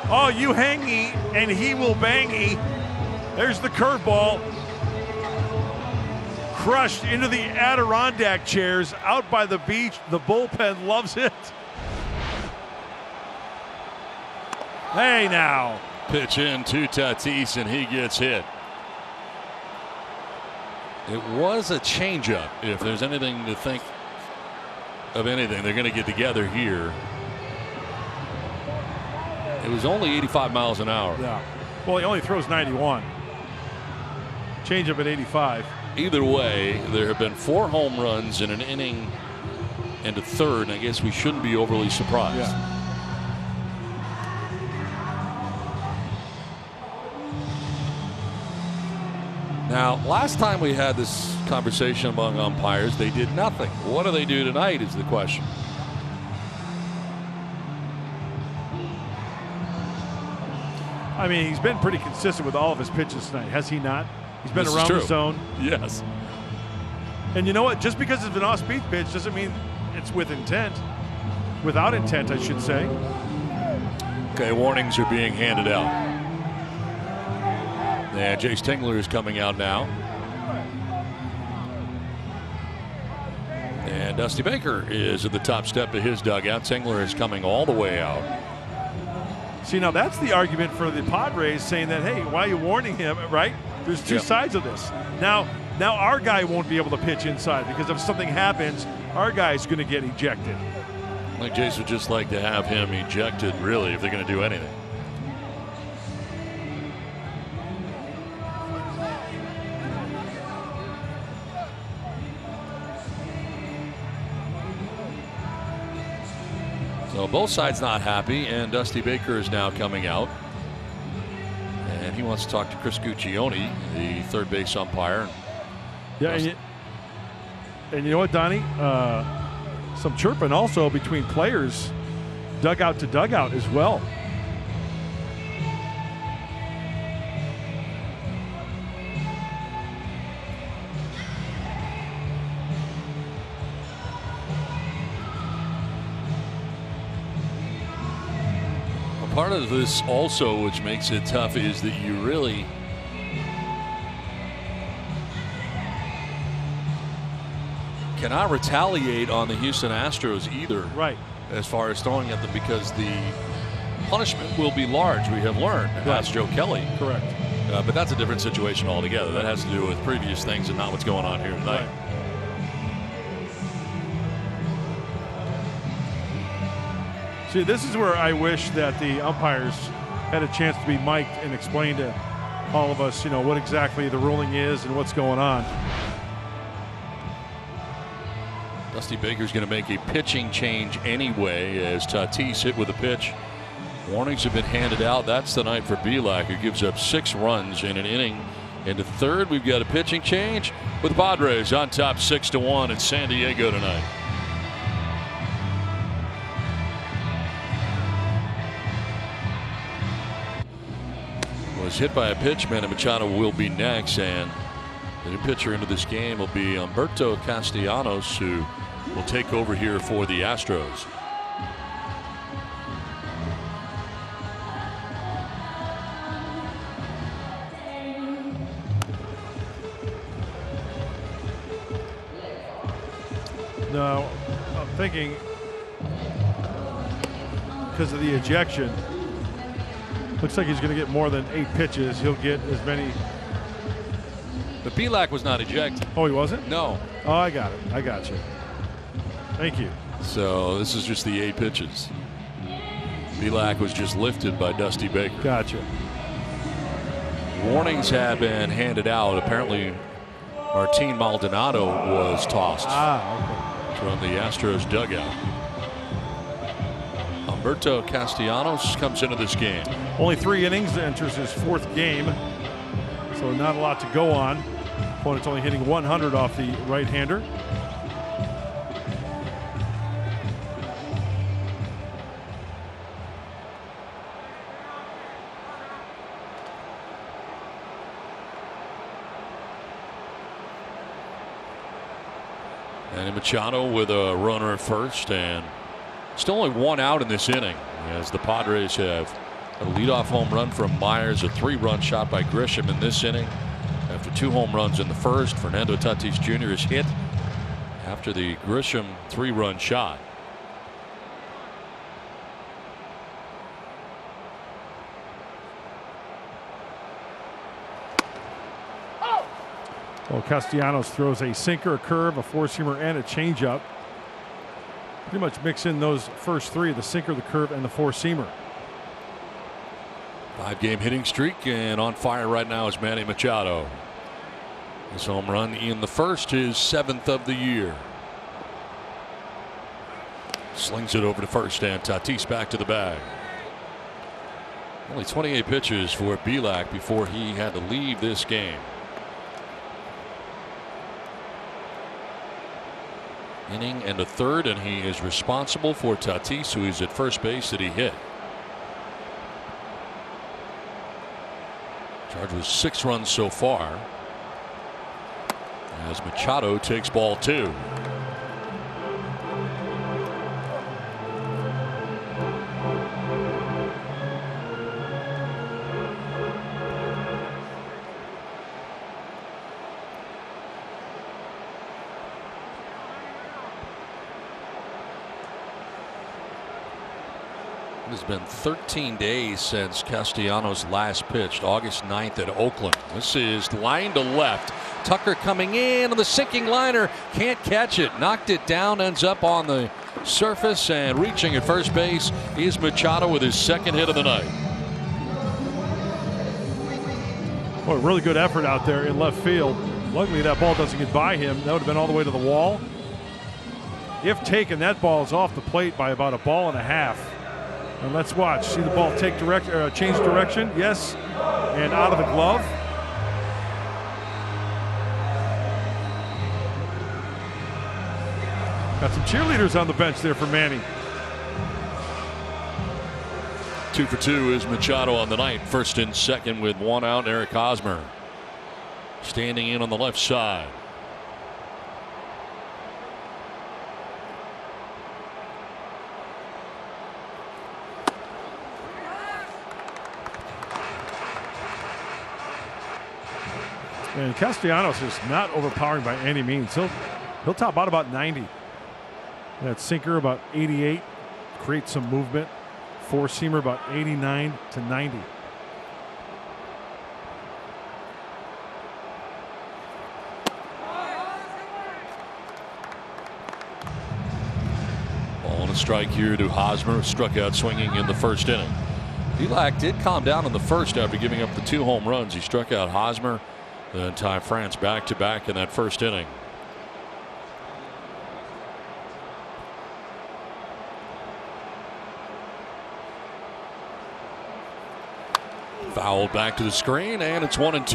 Oh, you hangy, and he will bangy. There's the curveball. Crushed into the Adirondack chairs out by the beach. The bullpen loves it. Hey, now. Pitch in to Tatis, and he gets hit. It was a changeup. If there's anything to think of anything, they're going to get together here. It was only 85 miles an hour. Yeah. Well, he only throws 91. Change up at 85. Either way, there have been 4 home runs in an inning and a third, and I guess we shouldn't be overly surprised. Yeah. Now, last time we had this conversation among umpires, they did nothing. What do they do tonight is the question. I mean, he's been pretty consistent with all of his pitches tonight, has he not? He's been around the zone. Yes. And you know what? Just because it's an off-speed pitch doesn't mean it's with intent. Without intent, I should say. Okay, warnings are being handed out. And Jace Tingler is coming out now. And Dusty Baker is at the top step of his dugout. Tingler is coming all the way out. See, now that's the argument for the Padres, saying that, hey, why are you warning him, right? There's two sides of this. Now our guy won't be able to pitch inside because if something happens, our guy's going to get ejected. Like Jace would just like to have him ejected, really, if they're going to do anything. So both sides not happy, and Dusty Baker is now coming out. And he wants to talk to Chris Guccione, the third base umpire. Yeah, and you know what, Donnie? Some chirping also between players, dugout to dugout as well. part of this also, which makes it tough, is that you really cannot retaliate on the Houston Astros either. Right. As far as throwing at them, because the punishment will be large. We have learned. Ask Joe Kelly. Correct. But that's a different situation altogether. That has to do with previous things and not what's going on here tonight. Right. See, this is where I wish that the umpires had a chance to be mic'd and explain to all of us, what exactly the ruling is and what's going on. Dusty Baker's going to make a pitching change anyway as Tatis hit with a pitch. Warnings have been handed out. That's the night for Belak, who gives up 6 runs in an inning. Into third, we've got a pitching change with Padres on top 6-1 in San Diego tonight. Was hit by a pitch. Manny Machado will be next, and the new pitcher into this game will be Humberto Castellanos, who will take over here for the Astros. Now, I'm thinking because of the ejection, looks like he's going to get more than 8 pitches. He'll get as many. But Belak was not ejected. Oh, he wasn't? No. Oh, I got it. I got you. Thank you. So this is just the 8 pitches. Belak was just lifted by Dusty Baker. Gotcha. Warnings have been handed out. Apparently, Martin Maldonado was tossed from the Astros dugout. Humberto Castellanos comes into this game. Only 3 innings, enters his 4th game, so not a lot to go on. Opponent's only hitting 100 off the right-hander. And Machado with a runner at first, and still only 1 out in this inning as the Padres have a leadoff home run from Myers, a 3-run shot by Grisham in this inning. After 2 home runs in the first, Fernando Tatis Jr. is hit after the Grisham 3-run shot. Well, Castellanos throws a sinker, a curve, a 4-seamer, and a changeup. Pretty much mix in those first 3, the sinker, the curve, and the 4-seamer. 5-game hitting streak, and on fire right now is Manny Machado. His home run in the first, his 7th of the year. Slings it over to first, and Tatis back to the bag. Only 28 pitches for Belak before he had to leave this game. Inning and a third, and he is responsible for Tatis, who is at first base, that he hit. Charged with 6 runs so far as Machado takes ball 2. It has been 13 days since Castellanos last pitched, August 9th at Oakland. This is line to left. Tucker coming in on the sinking liner. Can't catch it. Knocked it down. Ends up on the surface, and reaching at first base is Machado with his 2nd hit of the night. Boy, really good effort out there in left field. Luckily, that ball doesn't get by him. That would have been all the way to the wall. If taken, that ball is off the plate by about 1.5 balls. And let's watch. See the ball change direction. Yes. And out of the glove. Got some cheerleaders on the bench there for Manny. 2 for 2 is Machado on the night. First and second with 1 out. Eric Hosmer standing in on the left side. And Castellanos is not overpowering by any means. He'll top out about 90. That sinker about 88, create some movement. Four-seamer about 89 to 90. Ball and a strike here to Hosmer. Struck out swinging in the first inning. Elak did calm down in the first after giving up the 2 home runs. He struck out Hosmer, then Ty France back-to-back in that first inning. Fouled back to the screen, and it's 1-2.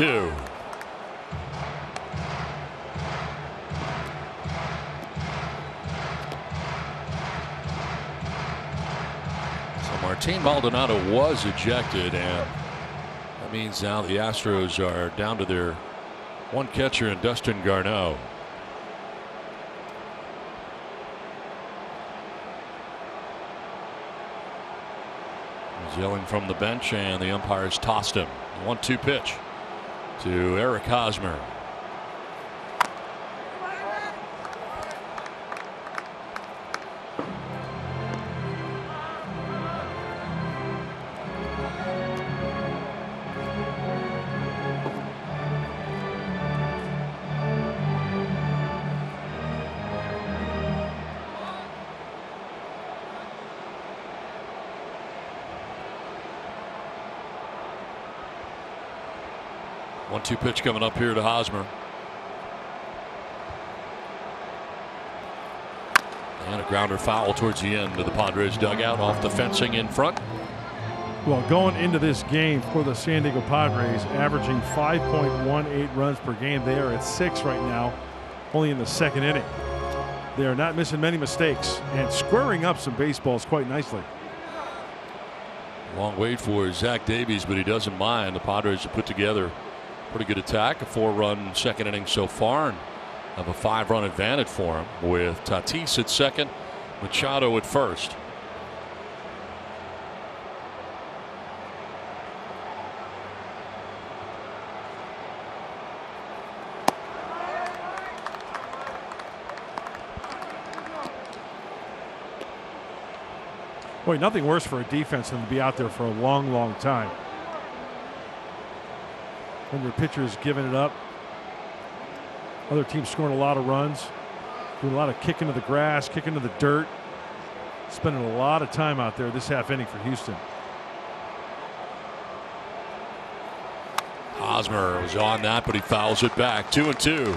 So Martin Maldonado was ejected, and that means now the Astros are down to their one catcher in Dustin Garneau. Yelling from the bench, and the umpires tossed him. 1-2 pitch to Eric Hosmer. One-two pitch coming up here to Hosmer. And a grounder foul towards the end of the Padres dugout off the fencing in front. Well, going into this game for the San Diego Padres, averaging 5.18 runs per game. They are at 6 right now, only in the second inning. They are not missing many mistakes and squaring up some baseballs quite nicely. Long wait for Zach Davies, but he doesn't mind. The Padres have put together pretty good attack, a 4-run second inning so far, and have a 5-run advantage for him with Tatis at second, Machado at first. Boy, nothing worse for a defense than to be out there for a long, long time. When your pitcher is giving it up, other teams scoring a lot of runs, doing a lot of kicking to the grass, kicking to the dirt, spending a lot of time out there this half inning for Houston. Hosmer was on that, but he fouls it back. 2-2.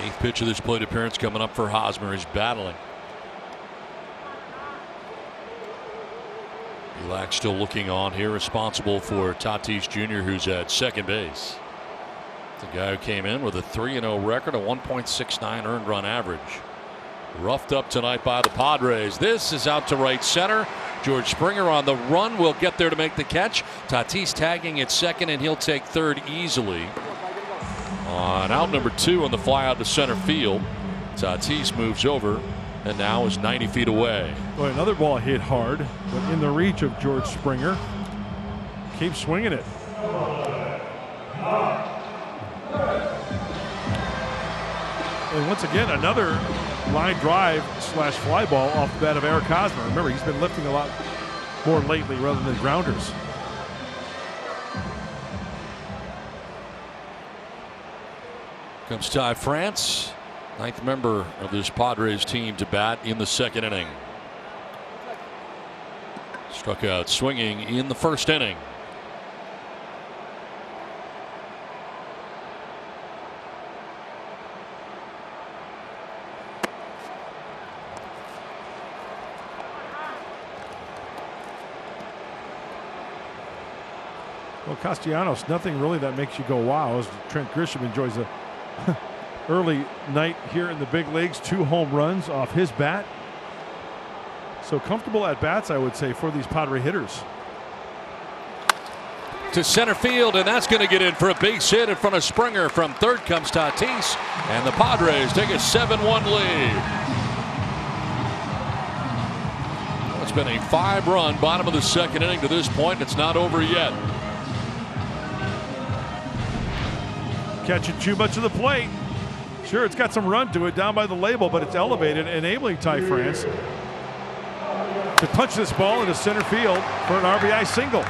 Eighth pitch of this plate appearance coming up for Hosmer. He's battling. Elak still looking on here, responsible for Tatis Jr., who's at second base. The guy who came in with a 3-0 record, a 1.69 earned run average. Roughed up tonight by the Padres. This is out to right center. George Springer on the run will get there to make the catch. Tatis tagging at second, and he'll take third easily. On out number 2 on the fly out to center field, Tatis moves over and now is 90 feet away. Boy, another ball hit hard, but in the reach of George Springer. Keeps swinging it. And once again, another line drive slash fly ball off the bat of Eric Hosmer. Remember, he's been lifting a lot more lately rather than grounders. Comes Ty France, ninth member of this Padres team to bat in the second inning. Struck out swinging in the first inning. Well, Castellanos, nothing really that makes you go wow, as Trent Grisham enjoys a early night here in the big leagues. 2 home runs off his bat. So comfortable at bats, I would say, for these Padre hitters. to center field, and that's going to get in for a base hit in front of Springer. From third comes Tatis, and the Padres take a 7-1 lead. It's been a 5-run bottom of the second inning to this point. It's not over yet. Catching too much of the plate. Sure, it's got some run to it down by the label, but it's elevated, enabling Ty France to punch this ball into center field for an RBI single.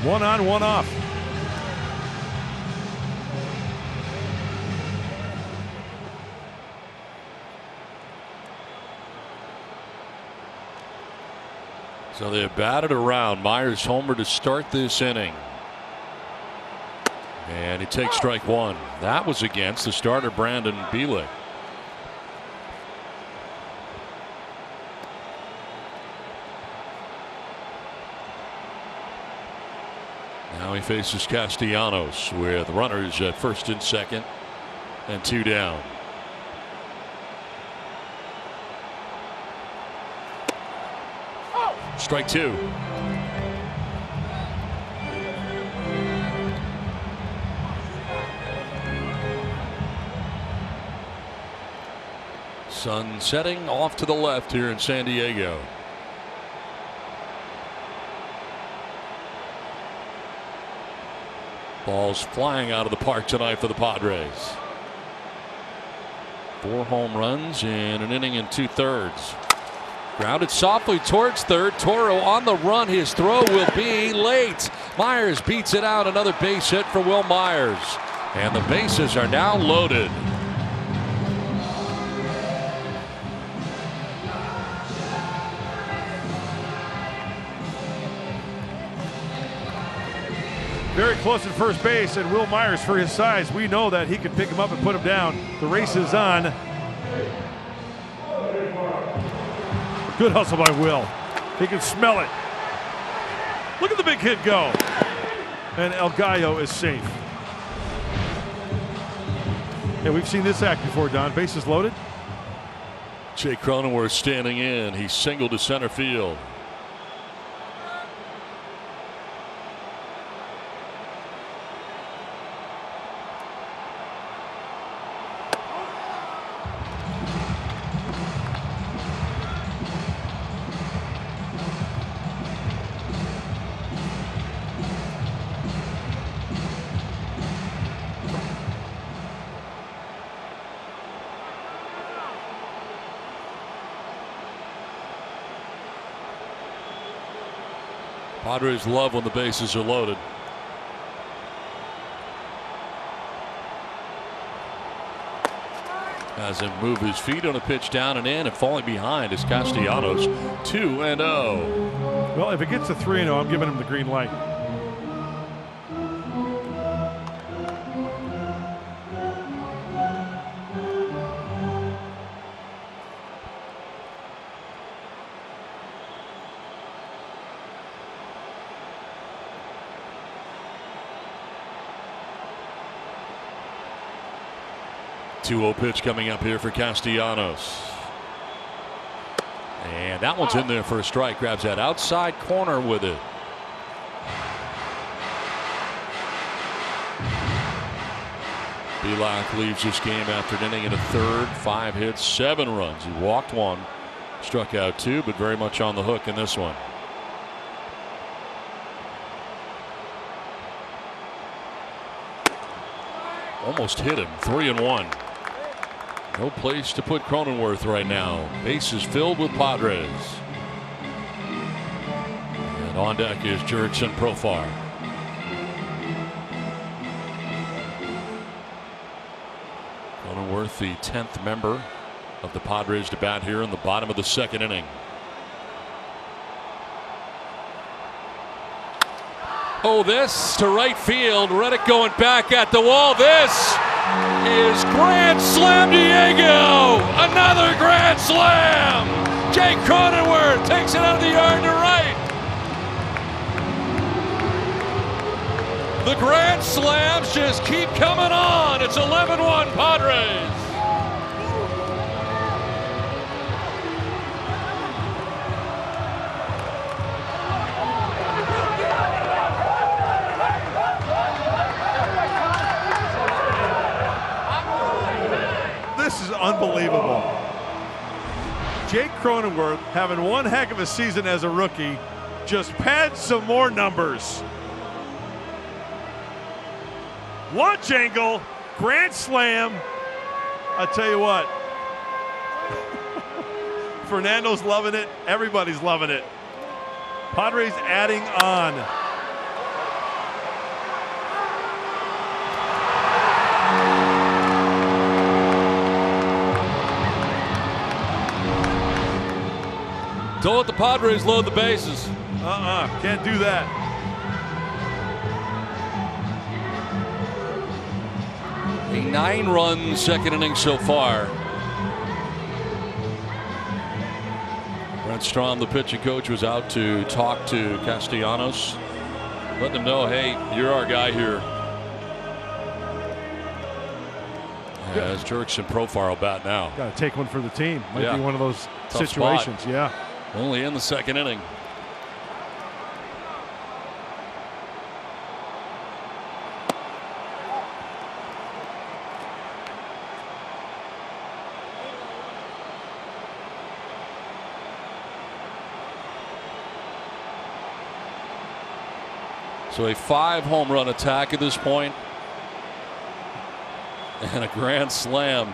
One on, one off. So they have batted around. Myers homer to start this inning. And he takes strike one. That was against the starter, Brandon Bielak. Now he faces Castellanos with runners at first and second and 2 down. Strike 2. Sun setting off to the left here in San Diego. Balls flying out of the park tonight for the Padres. 4 home runs in an inning and 2/3. Grounded softly towards third. Toro on the run. His throw will be late. Myers beats it out. Another base hit for Will Myers. And the bases are now loaded. Very close at first base, and Will Myers, for his size, we know that he can pick him up and put him down. The race is on. Good hustle by Will. He can smell it. Look at the big hit go. And El Gallo is safe. Yeah, we've seen this act before, Don. Bases loaded. Jake Cronenworth standing in. He singled to center field. Padres love when the bases are loaded. Has him move his feet on a pitch down and in, and falling behind is Castellanos. 2-0. Well, if it gets to 3-0, I'm giving him the green light. Two-0 pitch coming up here for Castellanos. And that one's in there for a strike. Grabs that outside corner with it. Bielak leaves this game after an inning and a third. 5 hits, 7 runs. He walked 1, struck out 2, but very much on the hook in this one. Almost hit him. 3-1. No place to put Cronenworth right now. Bases filled with Padres. And on deck is Jurickson Profar. Cronenworth, the 10th member of the Padres to bat here in the bottom of the second inning. Oh, this to right field. Reddick going back at the wall. This is Grand Slam Diego. Another Grand Slam. Jake Cronenworth takes it out of the yard to right. The Grand Slams just keep coming on. It's 11-1 Padres. football. Jake Cronenworth, having one heck of a season as a rookie, just pads some more numbers. Launch angle, grand slam. I tell you what, Fernando's loving it. Everybody's loving it. Padres adding on. Don't let the Padres load the bases. Can't do that. A 9-run second inning so far. Brent Strom, the pitching coach, was out to talk to Castellanos, letting him know, hey, you're our guy here. As Jurickson Profar bat now. Got to take one for the team. Might be one of those tough situations. Spot. Yeah. Only in the second inning. So a 5-home run attack at this point, and a grand slam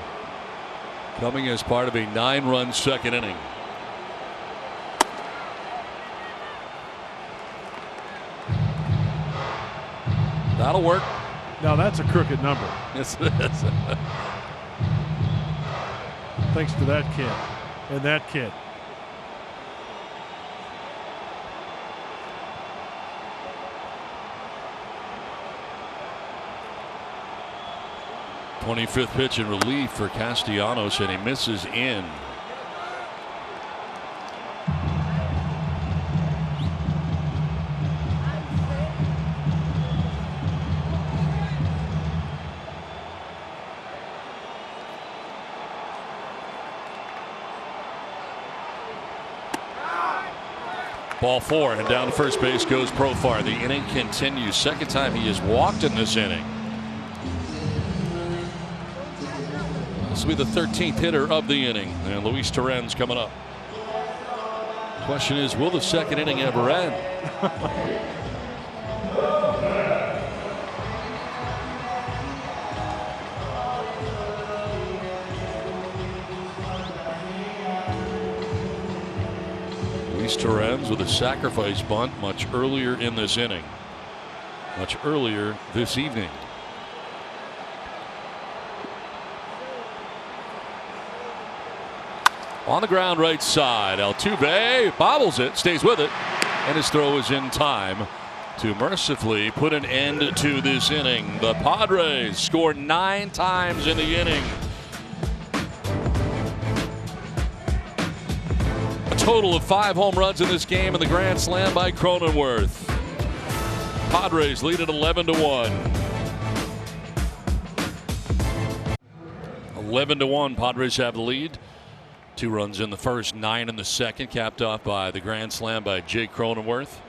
coming as part of a 9-run second inning. That'll work. Now that's a crooked number. Yes, it is. Thanks to that kid and that kid. '25th pitch in relief for Castellanos, and he misses in. Ball 4, and down to first base goes Profar. The inning continues. Second time he has walked in this inning. This will be the 13th hitter of the inning, and Luis Torrens coming up. Question is, will the second inning ever end? Luis Torrens with a sacrifice bunt much earlier in this inning, much earlier this evening. On the ground right side, Altuve bobbles it, stays with it, and his throw is in time to mercifully put an end to this inning. The Padres score 9 times in the inning. A total of 5 home runs in this game, and the grand slam by Cronenworth. Padres lead at 11-1. 11-1, Padres have the lead. 2 runs in the first, 9 in the second, capped off by the grand slam by Jake Cronenworth.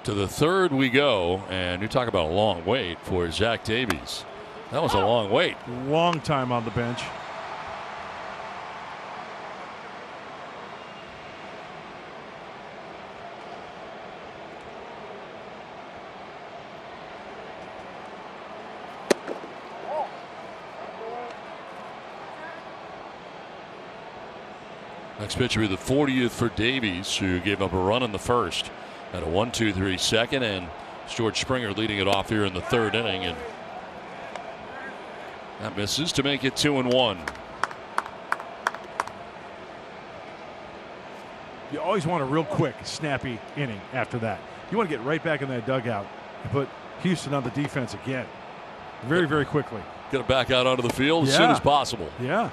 To the third we go, and you talk about a long wait for Zach Davies. That was a long wait. Long time on the bench. Next pitch will be the 40th for Davies, who gave up a run in the first. At a 1-2-3 second, and George Springer leading it off here in the third inning, and that misses to make it 2-1. You always want a real quick, snappy inning after that. You want to get right back in that dugout and put Houston on the defense again. Very, very quickly. Get it back out onto the field as soon as possible. Yeah.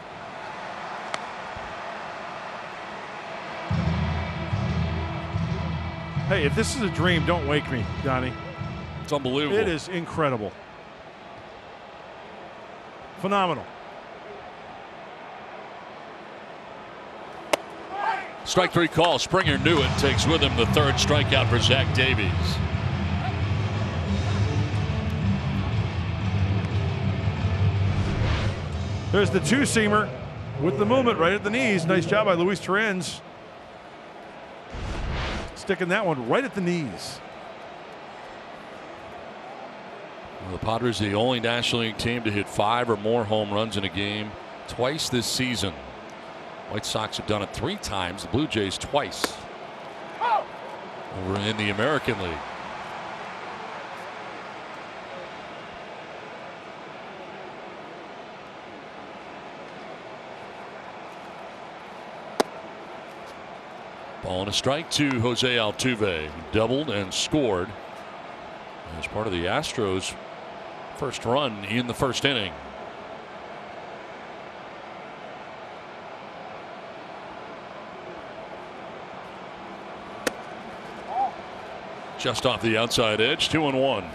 Hey, if this is a dream, don't wake me, Donnie. It's unbelievable. It is incredible. Phenomenal. Strike 3 call. Springer knew it. Takes with him the third strikeout for Zach Davies. There's the two-seamer with the movement right at the knees. Nice job by Luis Torrens. Sticking that one right at the knees. Well, the Padres are the only National League team to hit 5 or more home runs in a game twice this season. White Sox have done it 3 times. The Blue Jays twice. Over in the American League. Ball and a strike to Jose Altuve, who doubled and scored as part of the Astros' first run in the first inning. Just off the outside edge, 2-1.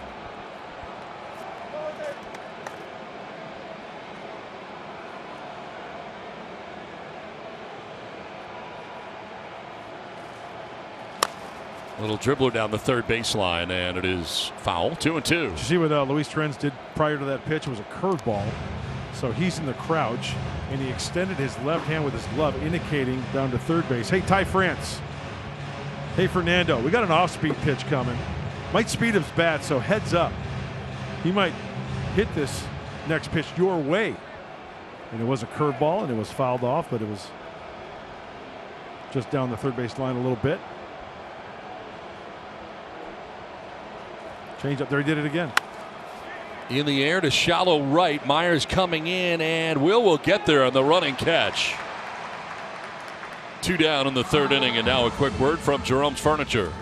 Little dribbler down the third baseline, and it is foul. 2-2. Did you see what Luis Torrens did prior to that pitch? It was a curveball. So he's in the crouch, and he extended his left hand with his glove, indicating down to third base. Hey, Ty France. Hey, Fernando, we got an off-speed pitch coming. Might speed his bat, so heads up. He might hit this next pitch your way. And it was a curveball, and it was fouled off, but it was just down the third base line a little bit. Change up there, he did it again. In the air to shallow right. Myers coming in, and will get there on the running catch. 2 down in the third inning, and now a quick word from Jerome's Furniture.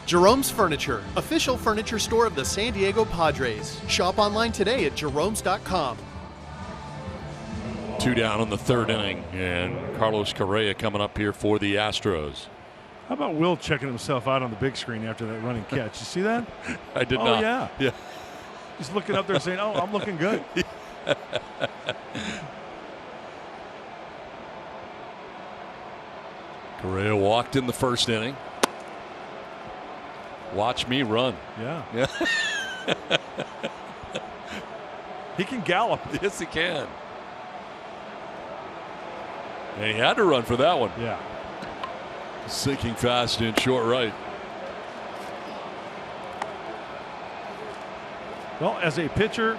Jerome's Furniture, official furniture store of the San Diego Padres. Shop online today at jeromes.com. 2 down in the third inning, and Carlos Correa coming up here for the Astros. How about Will checking himself out on the big screen after that running catch? You see that? I did not. Oh, yeah. He's looking up there saying, oh, I'm looking good. Correa walked in the first inning. Watch me run. Yeah. He can gallop. Yes, he can. And he had to run for that one. Yeah. Sinking fast in short right. Well, as a pitcher,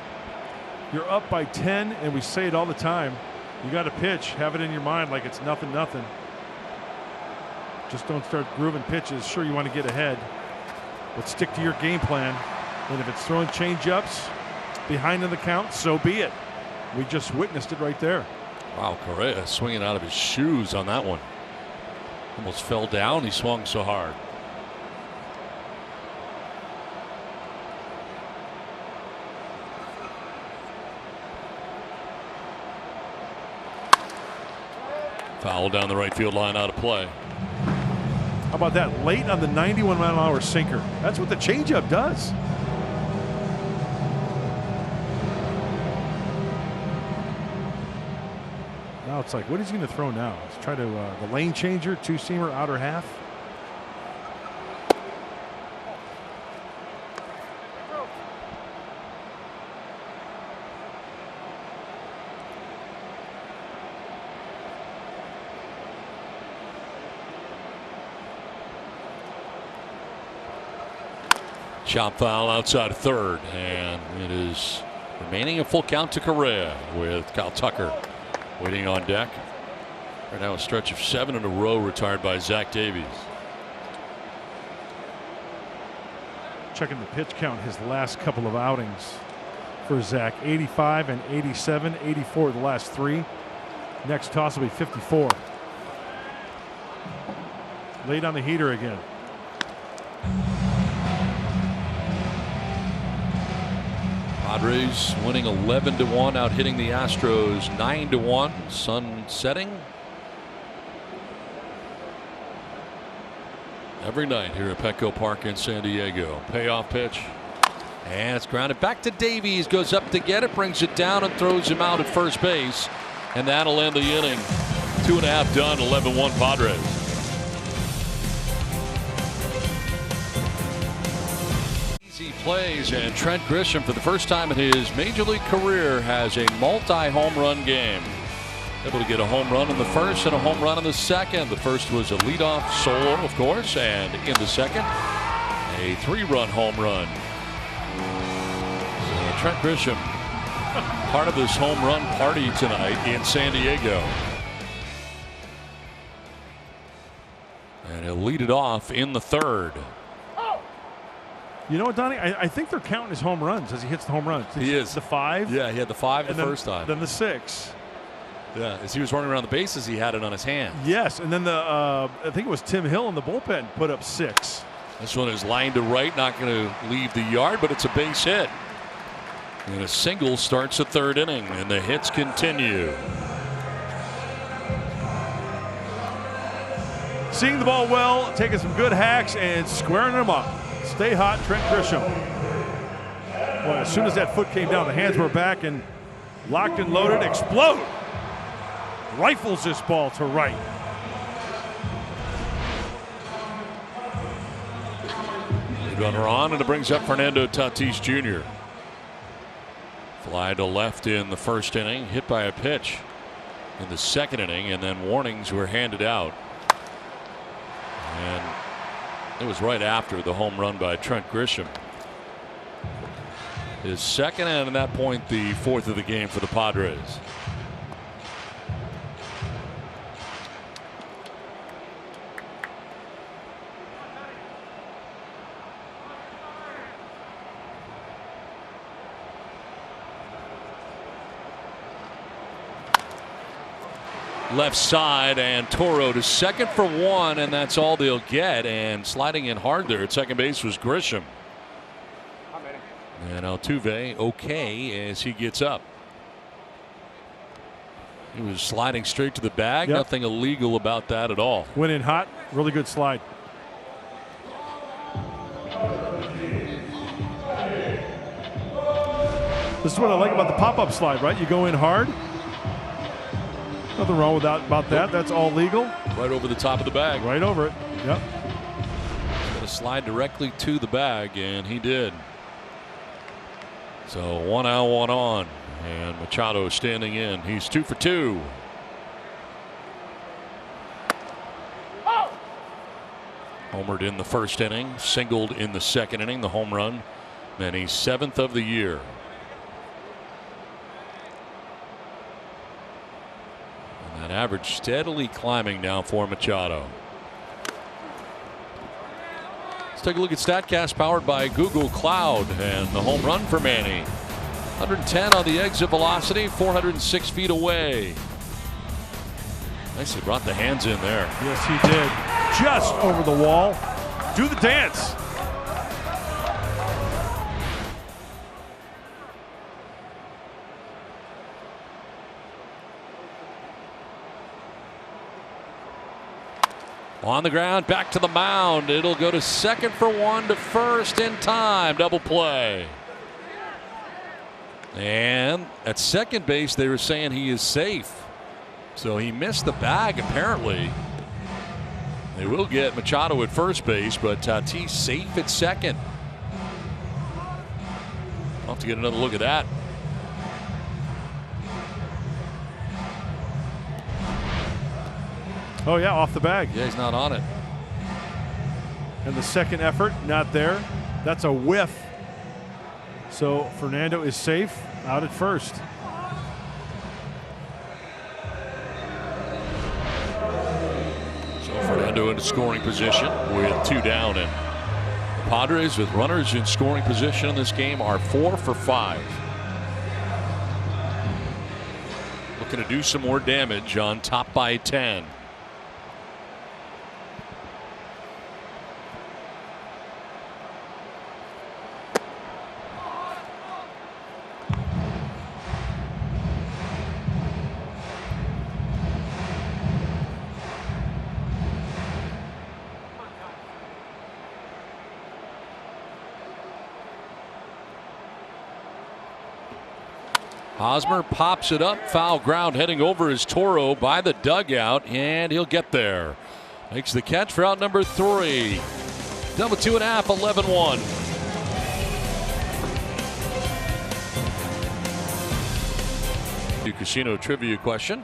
you're up by 10, and we say it all the time. You got to pitch. Have it in your mind like it's nothing. Just don't start grooving pitches. Sure, you want to get ahead, but stick to your game plan. And if it's throwing change-ups behind in the count, so be it. We just witnessed it right there. Wow, Correa swinging out of his shoes on that one. Almost fell down. He swung so hard. Foul down the right field line, out of play. How about that? Late on the 91-mile-an-hour sinker. That's what the changeup does. Now it's like, what is he going to throw now? Let's try to the lane changer, two-seamer, outer half. Chop foul outside third, and it is remaining a full count to Correa with Kyle Tucker waiting on deck. Right now a stretch of 7 in a row retired by Zach Davies. Checking the pitch count his last couple of outings for Zach. 85 and 87, 84 the last 3. Next toss will be 54. Laid on the heater again. Padres winning 11-1, out hitting the Astros 9-1. Sun setting every night here at Petco Park in San Diego. Payoff pitch, and it's grounded back to Davies. Goes up to get it, brings it down, and throws him out at first base, and that'll end the inning. 2.5 done. 11-1 Padres. plays, and Trent Grisham, for the first time in his major league career, has a multi-home run game. Able to get a home run in the first and a home run in the second. The first was a leadoff solo, of course, and in the second, a 3-run home run. So Trent Grisham, part of this home run party tonight in San Diego. And he'll lead it off in the third. You know what, Donnie? I think they're counting his home runs as he hits the home runs. He is. The 5? Yeah, he had the 5 the first time. Then the 6. Yeah, as he was running around the bases, he had it on his hand. Yes, and then I think it was Tim Hill in the bullpen put up 6. This one is lined to right, not going to leave the yard, but it's a base hit. And a single starts the third inning, and the hits continue. Seeing the ball well, taking some good hacks and squaring them up. Stay hot, Trent Grisham. Boy, as soon as that foot came down, the hands were back and locked and loaded. Explode! Rifles this ball to right. Lead runner on, and it brings up Fernando Tatis Jr. Fly to left in the first inning, hit by a pitch in the second inning, and then warnings were handed out. And it was right after the home run by Trent Grisham. His second, and at that point, the 4th of the game for the Padres. Left side, and Toro to second for 1, and that's all they'll get. And sliding in hard there at second base was Grisham. And Altuve okay as he gets up. He was sliding straight to the bag. Yep. Nothing illegal about that at all. Went in hot. Really good slide. This is what I like about the pop-up slide, right? You go in hard. Nothing wrong with that about that. That's all legal. Right over the top of the bag. Right over it. Yep. Going to slide directly to the bag, and he did. So 1 out, 1 on, and Machado standing in. He's 2 for 2. Homered in the first inning, singled in the second inning, the home run, and he's 7th of the year. And that average steadily climbing now for Machado. Let's take a look at StatCast, powered by Google Cloud, and the home run for Manny. 110 on the exit velocity, 406 feet away. Nicely brought the hands in there. Yes, he did. Just over the wall. Do the dance. On the ground, back to the mound. It'll go to second for 1, to first in time. Double play. And at second base, they were saying he is safe. So he missed the bag, apparently. They will get Machado at first base, but Tatis safe at second. I'll have to get another look at that. Oh, yeah, off the bag. Yeah, he's not on it. And the second effort, not there. That's a whiff. So Fernando is safe out at first. So Fernando in scoring position with 2 down, and the Padres, with runners in scoring position in this game, are 4 for 5. Looking to do some more damage on top by 10. Hosmer pops it up, foul ground heading over his Toro by the dugout, and he'll get there. Makes the catch for out number 3. Down with 2.5, 11-1. to Casino Trivia question.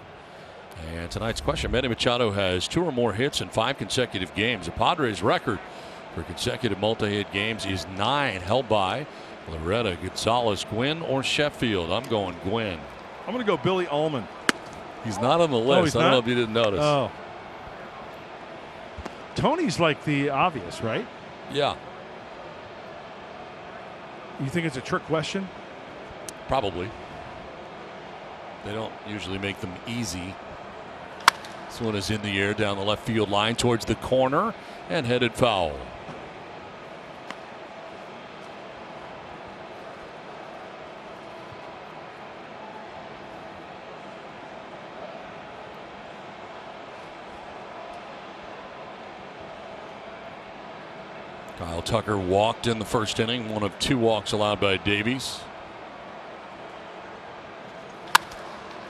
And tonight's question, Manny Machado has 2 or more hits in 5 consecutive games. The Padres' record for consecutive multi-hit games is 9, held by Loretta, Gonzalez, Gwynn, or Sheffield. I'm going Gwynn. I'm going to go Billy Ullman. He's not on the list. I don't know if you didn't notice. Oh. Tony's like the obvious, right? Yeah. You think it's a trick question? Probably. They don't usually make them easy. This one is in the air down the left field line towards the corner and headed foul. Kyle Tucker walked in the first inning, one of 2 walks allowed by Davies.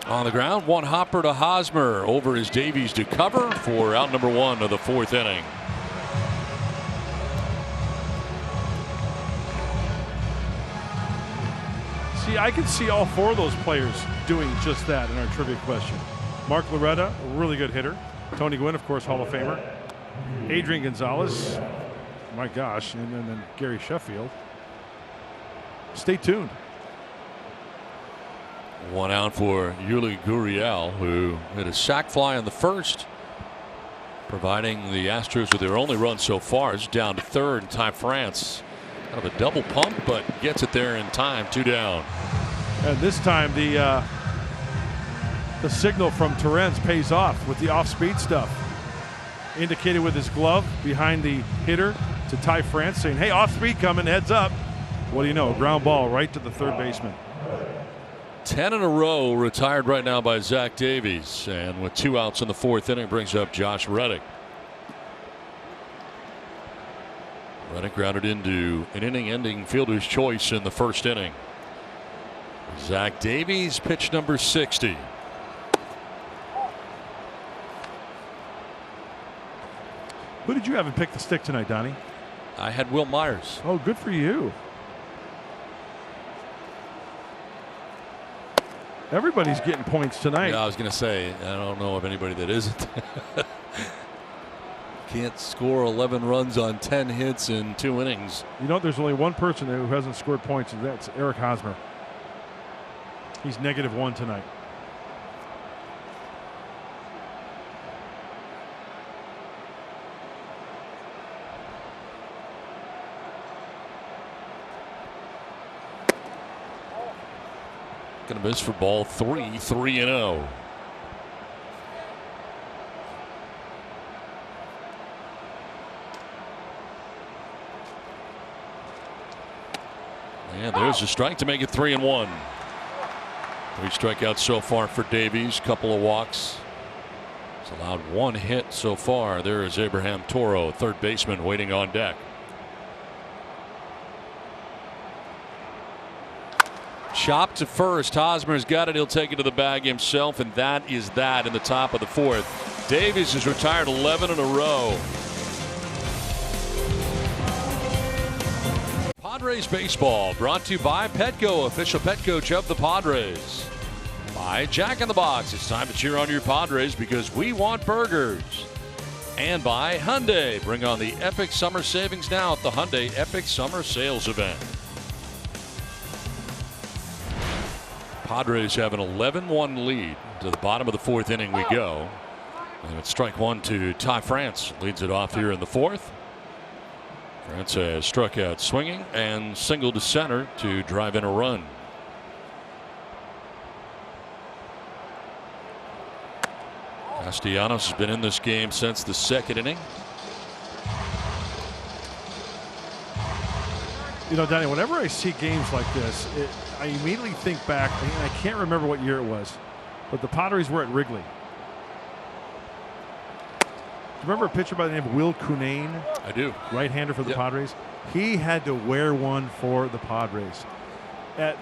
On the ground, one hopper to Hosmer. Over is Davies to cover for out number 1 of the 4th inning. See, I can see all 4 of those players doing just that in our trivia question. Mark Loretta, a really good hitter. Tony Gwynn, of course, Hall of Famer. Adrian Gonzalez, my gosh, and then Gary Sheffield. Stay tuned. 1 out for Yuli Gurriel, who hit a sac fly in the first, providing the Astros with their only run so far. It's down to 3rd, and Ty France out of a double pump, but gets it there in time. 2 down. And this time the signal from Torrens pays off with the off-speed stuff. Indicated with his glove behind the hitter to Ty France, saying, "Hey, off-speed coming, heads up." What do you know? Ground ball right to the 3rd baseman. 10 in a row retired right now by Zach Davies, and with 2 outs in the 4th inning brings up Josh Reddick. Reddick grounded into an inning-ending fielder's choice in the 1st inning. Zach Davies, pitch number 60. Who did you have in pick the stick tonight, Donnie? I had Will Myers. Oh, good for you. Everybody's getting points tonight. Yeah, I was going to say, I don't know of anybody that isn't. Can't score 11 runs on 10 hits in 2 innings. You know, there's only one person who hasn't scored points, and that's Eric Hosmer. He's -1 tonight. Going to miss for ball 3, 3-0. And there's a strike to make it 3-1. 3 strikeouts so far for Davies, couple of walks. He's allowed 1 hit so far. There is Abraham Toro, 3rd baseman, waiting on deck. Chop to first. Hosmer's got it. He'll take it to the bag himself, and that is that in the top of the 4th. Davies has retired 11 in a row. Padres baseball brought to you by Petco, official pet coach of the Padres. By Jack in the Box. It's time to cheer on your Padres because we want burgers. And by Hyundai. Bring on the epic summer savings now at the Hyundai Epic Summer Sales Event. Padres have an 11-1 lead. To the bottom of the 4th inning we go. And it's strike 1 to Ty France. Leads it off here in the 4th. France has struck out swinging and singled to center to drive in a run. Castellanos has been in this game since the 2nd inning. You know, Donnie, whenever I see games like this, I immediately think back, and I can't remember what year it was, but the Padres were at Wrigley. Do you remember a pitcher by the name of Will Cunane? I do. Right-hander for the Padres. He had to wear one for the Padres. At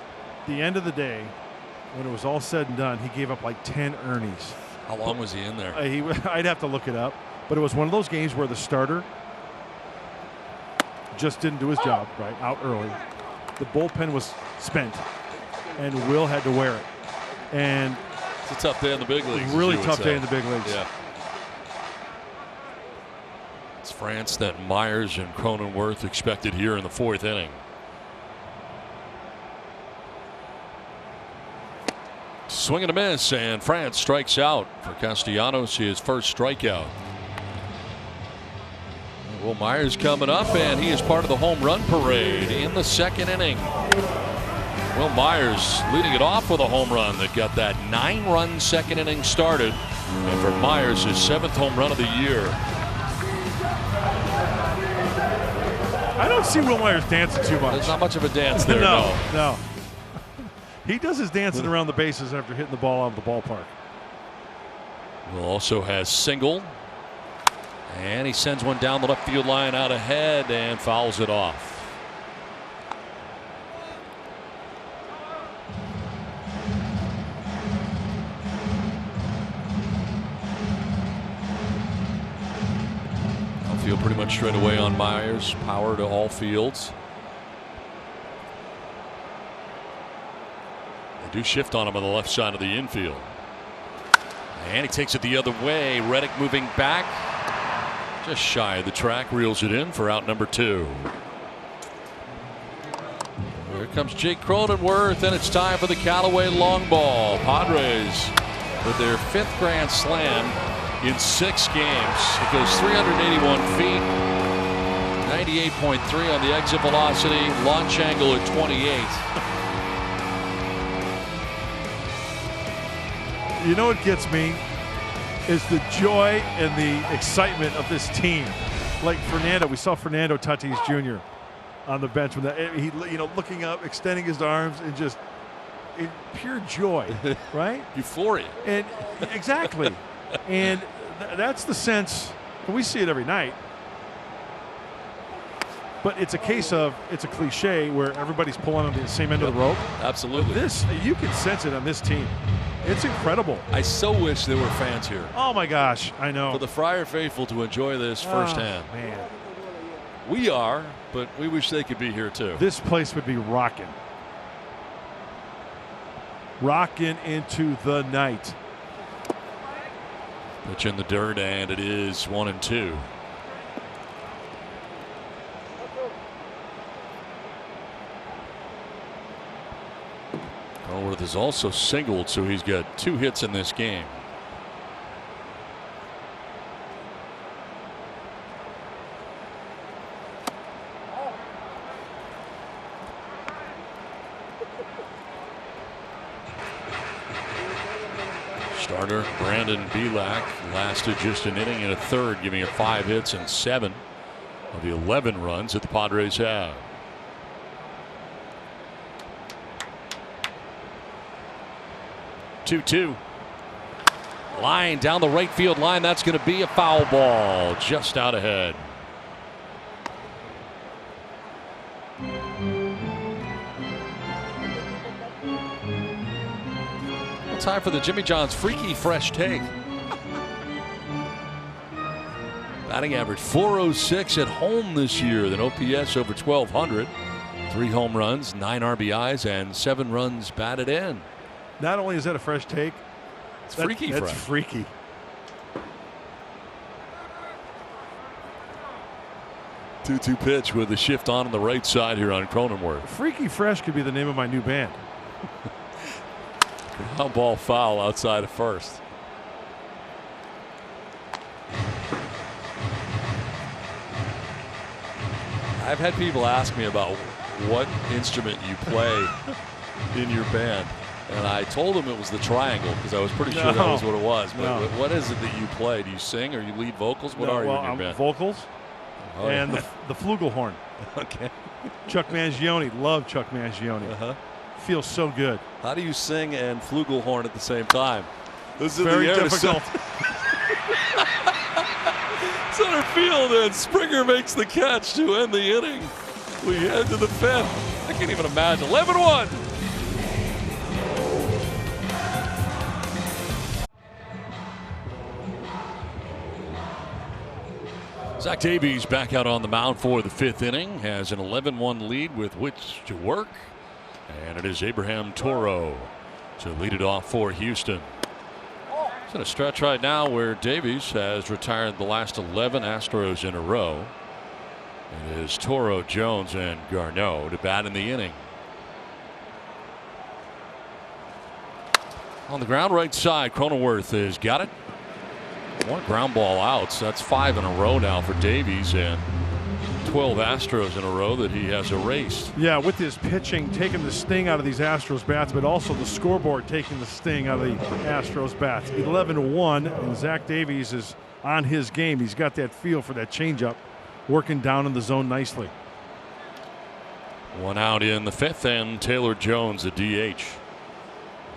the end of the day, when it was all said and done, he gave up like 10 earnings. How long was he in there? I'd have to look it up. But it was one of those games where the starter just didn't do his job, right, out early. The bullpen was spent, and Will had to wear it. And it's a tough day in the big leagues. Really tough day in the big leagues. Yeah. It's France that Myers and Cronenworth expected here in the 4th inning. Swing and a miss, and France strikes out. For Castellanos, his first strikeout. Will Myers coming up, and he is part of the home run parade in the 2nd inning. Will Myers leading it off with a home run that got that 9-run 2nd inning started. And for Myers, his 7th home run of the year. I don't see Will Myers dancing too much. There's not much of a dance there. No. He does his dancing around the bases after hitting the ball out of the ballpark. Will also has single. And he sends one down the left field line out ahead and fouls it off. Outfield pretty much straight away on Myers. Power to all fields. They do shift on him on the left side of the infield. And he takes it the other way. Reddick moving back. Just shy of the track, reels it in for out number 2. Here comes Jake Cronenworth, and it's time for the Callaway long ball. Padres with their 5th grand slam in 6 games. It goes 381 feet, 98.3 on the exit velocity, launch angle at 28. You know what gets me? Is the joy and the excitement of this team. Like Fernando, we saw Fernando Tatis Jr. on the bench when he, looking up, extending his arms, and just in pure joy, right? Euphoria. And exactly, and that's the sense. And we see it every night. But it's a case of, it's a cliche where everybody's pulling on the same end of the rope. Absolutely. This, you can sense it on this team. It's incredible. I so wish there were fans here. Oh my gosh, I know. For the Friar faithful to enjoy this firsthand. Man. We are, but we wish they could be here too. This place would be rocking. Rocking into the night. Pitch in the dirt, and it is 1-2. Cronenworth is also singled, so he's got 2 hits in this game. Starter Brandon Bielak lasted just an inning and a third, giving it 5 hits and 7 of the 11 runs that the Padres have. Two. Line down the right field line. That's going to be a foul ball just out ahead. Time for the Jimmy John's Freaky Fresh Take. Batting average .406 at home this year. Then OPS over 1,200. 3 home runs, 9 RBIs, and 7 runs batted in. Not only is that a fresh take, it's freaky fresh. That's freaky. Two pitch with a shift on the right side here on Cronenworth. Freaky Fresh could be the name of my new band. Ground ball foul outside of first. I've had people ask me about what instrument you play in your band. And I told them it was the triangle because I was pretty sure that was what it was. But what is it that you play? Do you sing or you lead vocals? What are you in your band? Vocals and the flugelhorn. Okay. Chuck Mangione. Love Chuck Mangione. Feels so good. How do you sing and flugelhorn at the same time? This is very difficult. Center field, and Springer makes the catch to end the inning. We head to the 5th. I can't even imagine. 11-1. Zach Davies back out on the mound for the 5th inning. Has an 11-1 lead with which to work. And it is Abraham Toro to lead it off for Houston. It's in a stretch right now where Davies has retired the last 11 Astros in a row. It is Toro, Jones, and Garneau to bat in the inning. On the ground right side, Cronenworth has got it. More ground ball outs. That's 5 in a row now for Davies, and 12 Astros in a row that he has erased. Yeah, with his pitching taking the sting out of these Astros bats, but also the scoreboard taking the sting out of the Astros bats. 11-1, and Zach Davies is on his game. He's got that feel for that changeup, working down in the zone nicely. 1 out in the 5th, and Taylor Jones, the DH.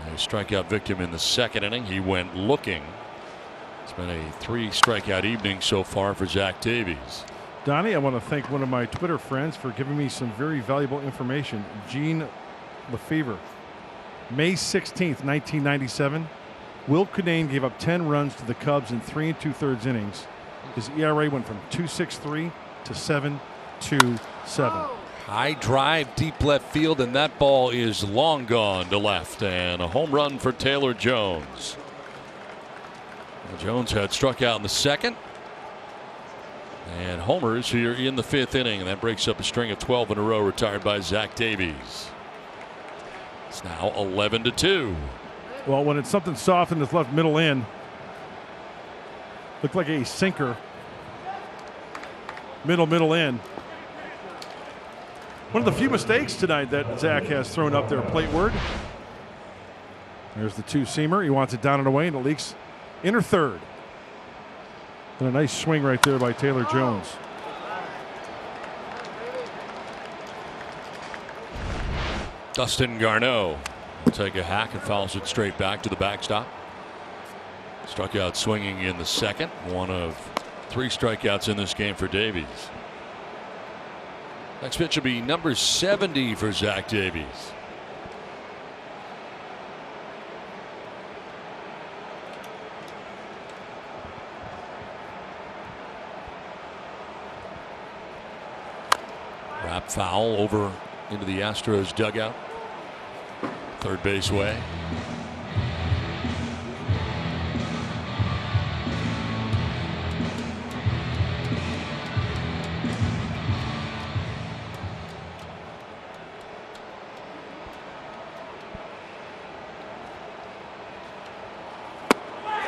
A strikeout victim in the 2nd inning. He went looking. It's been a 3 strikeout evening so far for Zach Davies. Donnie, I want to thank one of my Twitter friends for giving me some very valuable information. Gene Lefevre. May 16th, 1997. Will Cunane gave up 10 runs to the Cubs in 3 2/3 innings. His ERA went from 2.63 to 7.27. High drive, deep left field, and that ball is long gone to left, and a home run for Taylor Jones. Jones had struck out in the 2nd, and homers here in the 5th inning, and that breaks up a string of 12 in a row retired by Zach Davies. It's now 11-2. Well, when it's something soft in his left middle in, looked like a sinker. Middle in. One of the few mistakes tonight that Zach has thrown up there plateward. There's the 2-seamer. He wants it down and away, and it leaks inner third. And a nice swing right there by Taylor Jones. Dustin Garneau will take a hack and fouls it straight back to the backstop. Struck out swinging in the 2nd. One of 3 strikeouts in this game for Davies. Next pitch will be number 70 for Zach Davies. Wrap foul over into the Astros dugout. Third base way.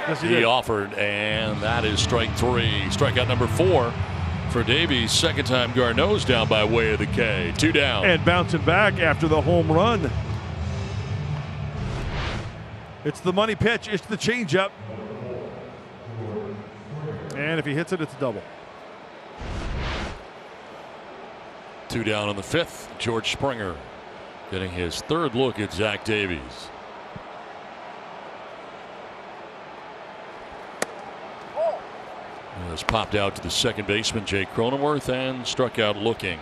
Yes, he offered, and that is strike 3. Strikeout number 4 for Davies. Second time Garneau's down by way of the K. 2 down. And bouncing back after the home run. It's the money pitch. It's the changeup. And if he hits it, it's a double. 2 down on the 5th. George Springer getting his 3rd look at Zach Davies. Has popped out to the second baseman, Jake Cronenworth, and struck out looking.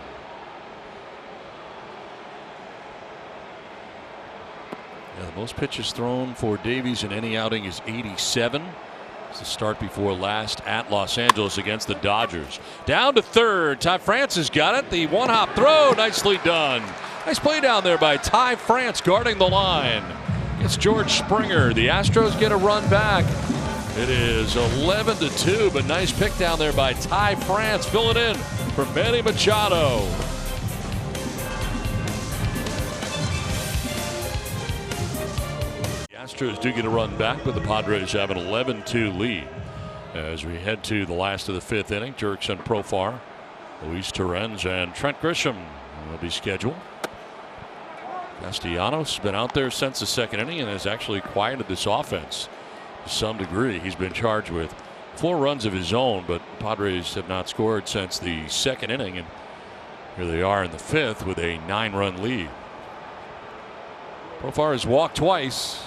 Yeah, the most pitches thrown for Davies in any outing is 87. It's the start before last at Los Angeles against the Dodgers. Down to third. Ty France has got it. The one-hop throw, nicely done. Nice play down there by Ty France guarding the line. It's George Springer. The Astros get a run back. It is 11-2, but nice pick down there by Ty France. Fill it in for Manny Machado. The Astros do get a run back, but the Padres have an 11-2 lead. As we head to the last of the 5th inning, Jurickson Profar, Luis Torrens, and Trent Grisham will be scheduled. Castellanos been out there since the 2nd inning and has actually quieted this offense to some degree. He's been charged with 4 runs of his own, but Padres have not scored since the 2nd inning, and here they are in the 5th with a 9-run lead. Profar has walked twice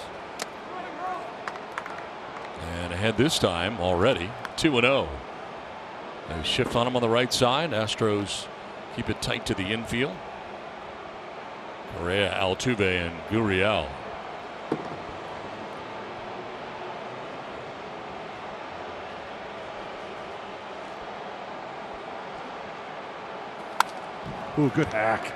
and ahead this time already. 2-0. A shift on him on the right side. Astros keep it tight to the infield. Correa, Altuve, and Gurriel. Ooh, good hack.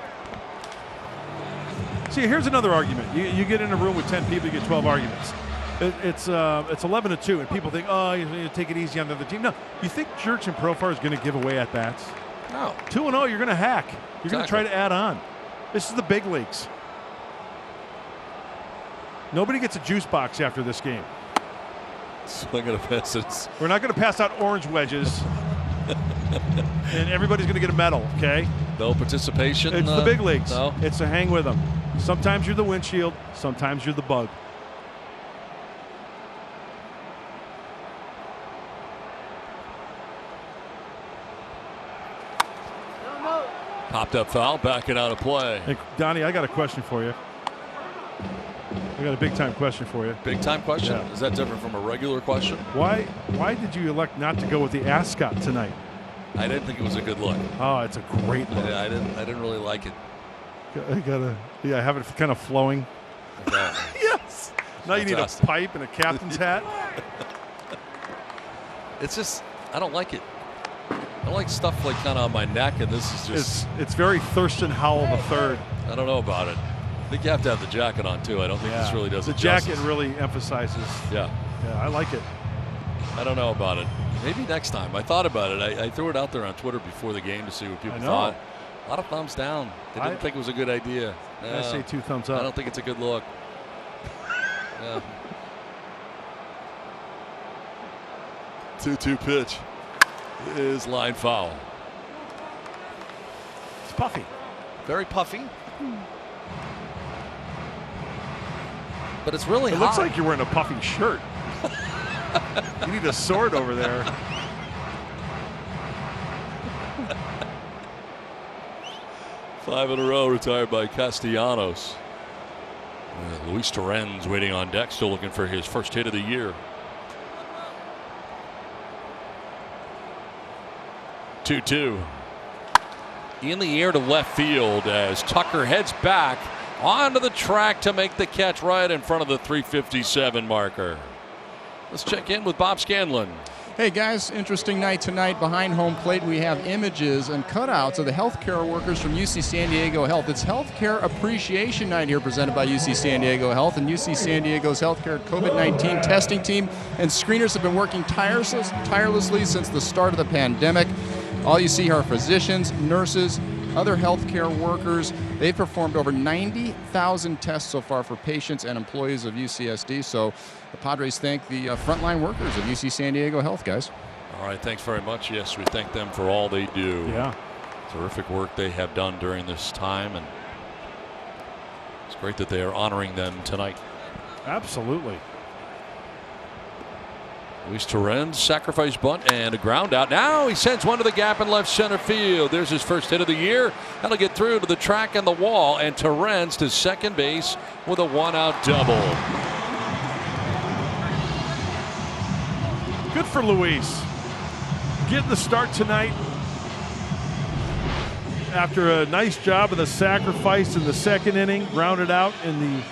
See, here's another argument. You get in a room with 10 people, you get 12 arguments. It's 11-2, and people think, oh, you take it easy on the other team. No, you think Jurickson Profar is going to give away at bats? No. 2-0, you're going to hack. You're going to try to add on. This is the big leagues. Nobody gets a juice box after this game. Swing and a miss. We're not going to pass out orange wedges. And everybody's going to get a medal, okay? No participation? It's the big leagues. No. It's a hang with them. Sometimes you're the windshield. Sometimes you're the bug. Popped up foul, backing out of play. Hey, Donnie, I got a question for you. I got a big-time question for you. Big-time question? Yeah. Is that different from a regular question? Why did you elect not to go with the ascot tonight? I didn't think it was a good look. Oh, it's a great look. I didn't really like it. I have it kind of flowing. Yes. Now you need a pipe and a captain's hat. It's just, I don't like it. I don't like stuff like kind of on my neck, and this is just. It's very Thurston Howell III. I don't know about it. I think you have to have the jacket on too. I don't think this really does the it jacket justice. Really emphasizes. Yeah, I like it. I don't know about it. Maybe next time. I thought about it. I threw it out there on Twitter before the game to see what people thought. A lot of thumbs down. They didn't think it was a good idea. I say 2 thumbs up. I don't think it's a good look. Yeah. 2-2 pitch is line foul. It's puffy. Very puffy. But it's really hot. It looks like you're wearing a puffy shirt. You need a sword over there. Five in a row retired by Castellanos. Luis Torrens waiting on deck, still looking for his first hit of the year. 2-2. In the air to left field as Tucker heads back onto the track to make the catch right in front of the 357 marker. Let's check in with Bob Scanlon. Hey guys, interesting night tonight. Behind home plate we have images and cutouts of the healthcare workers from UC San Diego Health. It's Healthcare Appreciation Night here presented by UC San Diego Health, and UC San Diego's healthcare COVID-19 testing team and screeners have been working tirelessly since the start of the pandemic. All you see are physicians, nurses, other healthcare workers. They've performed over 90,000 tests so far for patients and employees of UCSD. So the Padres thank the frontline workers of UC San Diego Health, guys. All right, thanks very much. Yes, we thank them for all they do. Yeah. Terrific work they have done during this time, and it's great that they are honoring them tonight. Absolutely. Luis Torrens, sacrifice bunt and a ground out. Now he sends one to the gap in left center field. There's his first hit of the year. That'll get through to the track and the wall, and Torrens to second base with a one-out double. Good for Luis. Getting the start tonight after a nice job of the sacrifice in the second inning, grounded out in the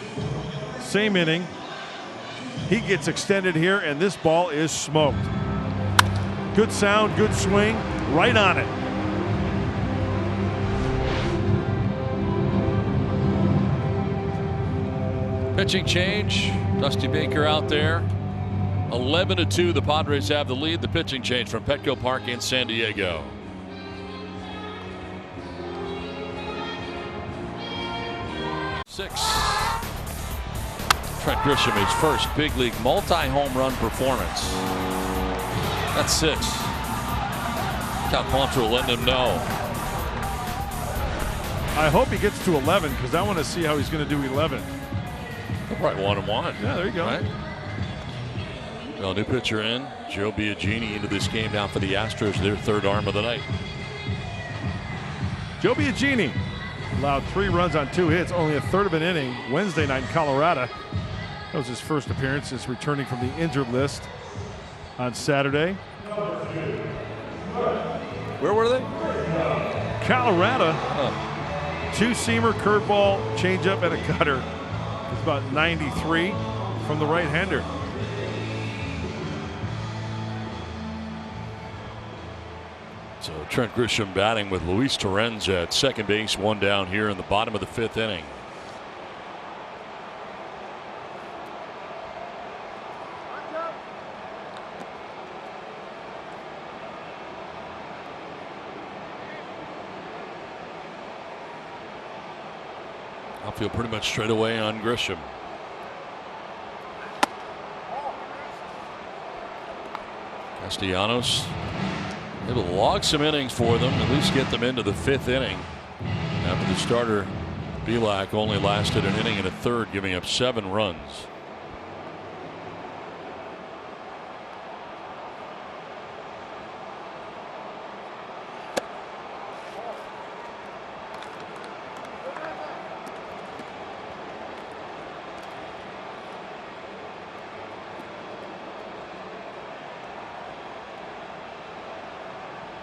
same inning. He gets extended here, and this ball is smoked. Good sound, good swing, right on it. Pitching change. Dusty Baker out there. 11-2, the Padres have the lead. The pitching change from Petco Park in San Diego. Six. Trent Grisham, his first big league multi-home run performance. That's 6. Cal Quantrill letting him know. I hope he gets to 11 because I want to see how he's going to do 11. He'll probably want him one. Yeah, there you go. Right? Well, new pitcher in. Joe Biagini into this game now for the Astros, their third arm of the night. Joe Biagini allowed 3 runs on 2 hits, only a third of an inning Wednesday night in Colorado. That was his first appearance since returning from the injured list on Saturday. Where were they? Colorado. 2-seamer, curveball, changeup, and a cutter. It's about 93 from the right-hander. So Trent Grisham batting with Luis Torrens at second base, one down here in the bottom of the 5th inning. Outfield pretty much straight away on Grisham. Castellanos able to log some innings for them, at least get them into the 5th inning. After the starter, Belak only lasted an inning and a third, giving up 7 runs.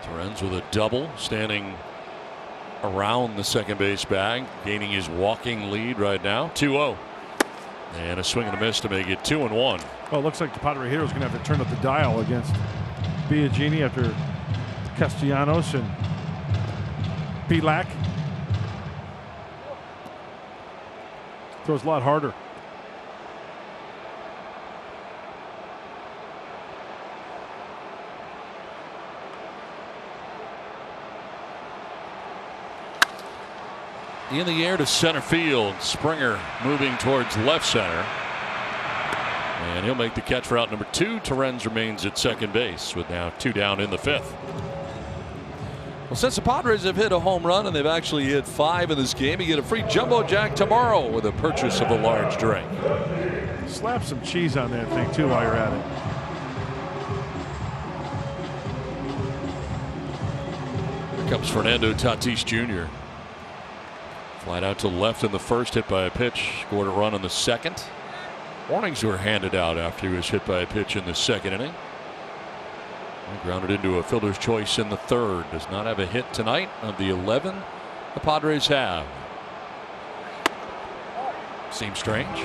Torrens with a double, standing around the second base bag, gaining his walking lead right now. 2-0. And a swing and a miss to make it 2-1. Well, it looks like the Padre hitter is going to have to turn up the dial against Biagini after Castellanos and Belak. Throws a lot harder. In the air to center field. Springer moving towards left center. And he'll make the catch for out number 2. Torrens remains at second base with now 2 down in the 5th. Well, since the Padres have hit a home run and they've actually hit 5 in this game, you get a free Jumbo Jack tomorrow with a purchase of a large drink. Slap some cheese on that thing too while you're at it. Here comes Fernando Tatis Jr. Flight out to left in the first, hit by a pitch, scored a run in the second. Warnings were handed out after he was hit by a pitch in the second inning. And grounded into a fielder's choice in the third. Does not have a hit tonight of the 11 the Padres have. Seems strange.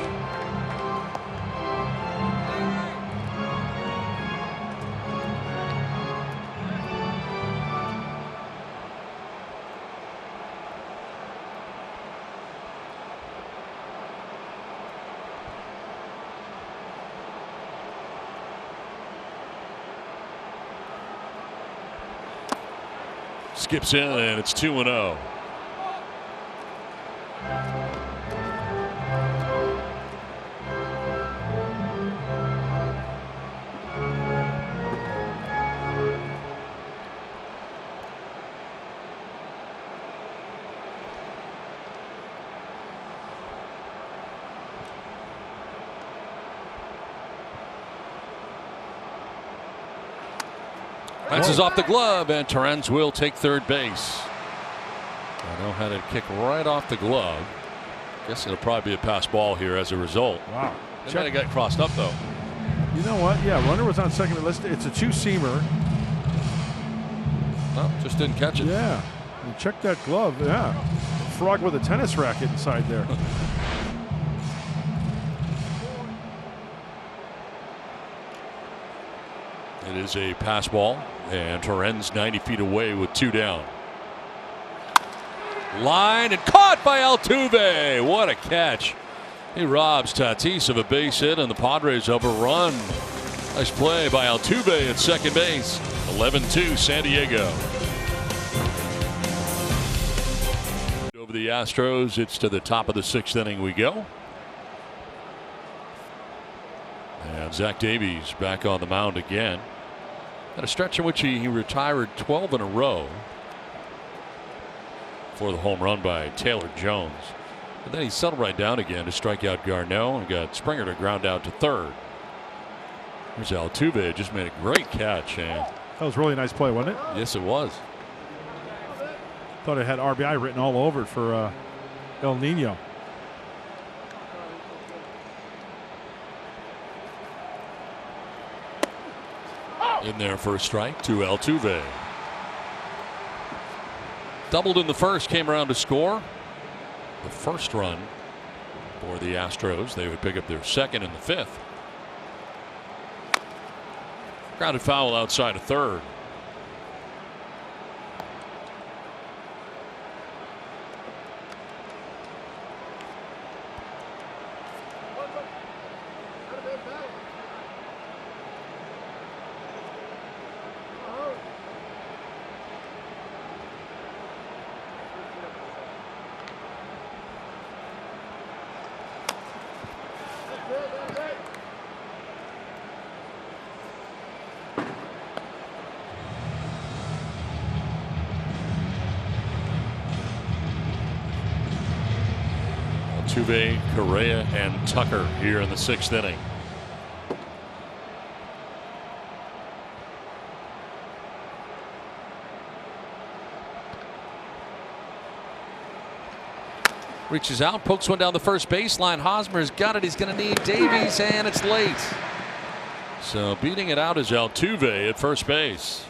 Skips in and it's 2-0. Bounces off the glove, and Torrens will take third base. I know how to kick right off the glove. Guess it'll probably be a pass ball here as a result. Wow. And then it got crossed up though. You know what? Yeah, runner was on second. It's a 2-seamer. Well, just didn't catch it. Yeah. And check that glove. Yeah. Frog with a tennis racket inside there. It is a pass ball, and Torrens 90 feet away with 2 down. Line and caught by Altuve. What a catch. He robs Tatis of a base hit, and the Padres overrun. Nice play by Altuve at second base. 11-2 San Diego. Over the Astros, it's to the top of the 6th inning we go. And Zach Davies back on the mound again. Had a stretch in which he retired 12 in a row for the home run by Taylor Jones. And then he settled right down again to strike out Garneau and got Springer to ground out to third. Here's Altuve, just made a great catch. And that was a really nice play, wasn't it? Yes, it was. Thought it had RBI written all over it for El Nino. In there for a strike to Altuve. Doubled in the first, came around to score the first run for the Astros. They would pick up their second in the 5th. Grounded foul outside of third. Altuve, Correa, and Tucker here in the 6th inning. Reaches out, pokes one down the first baseline. Hosmer's got it. He's going to need Davies, and it's late. So beating it out is Altuve at first base.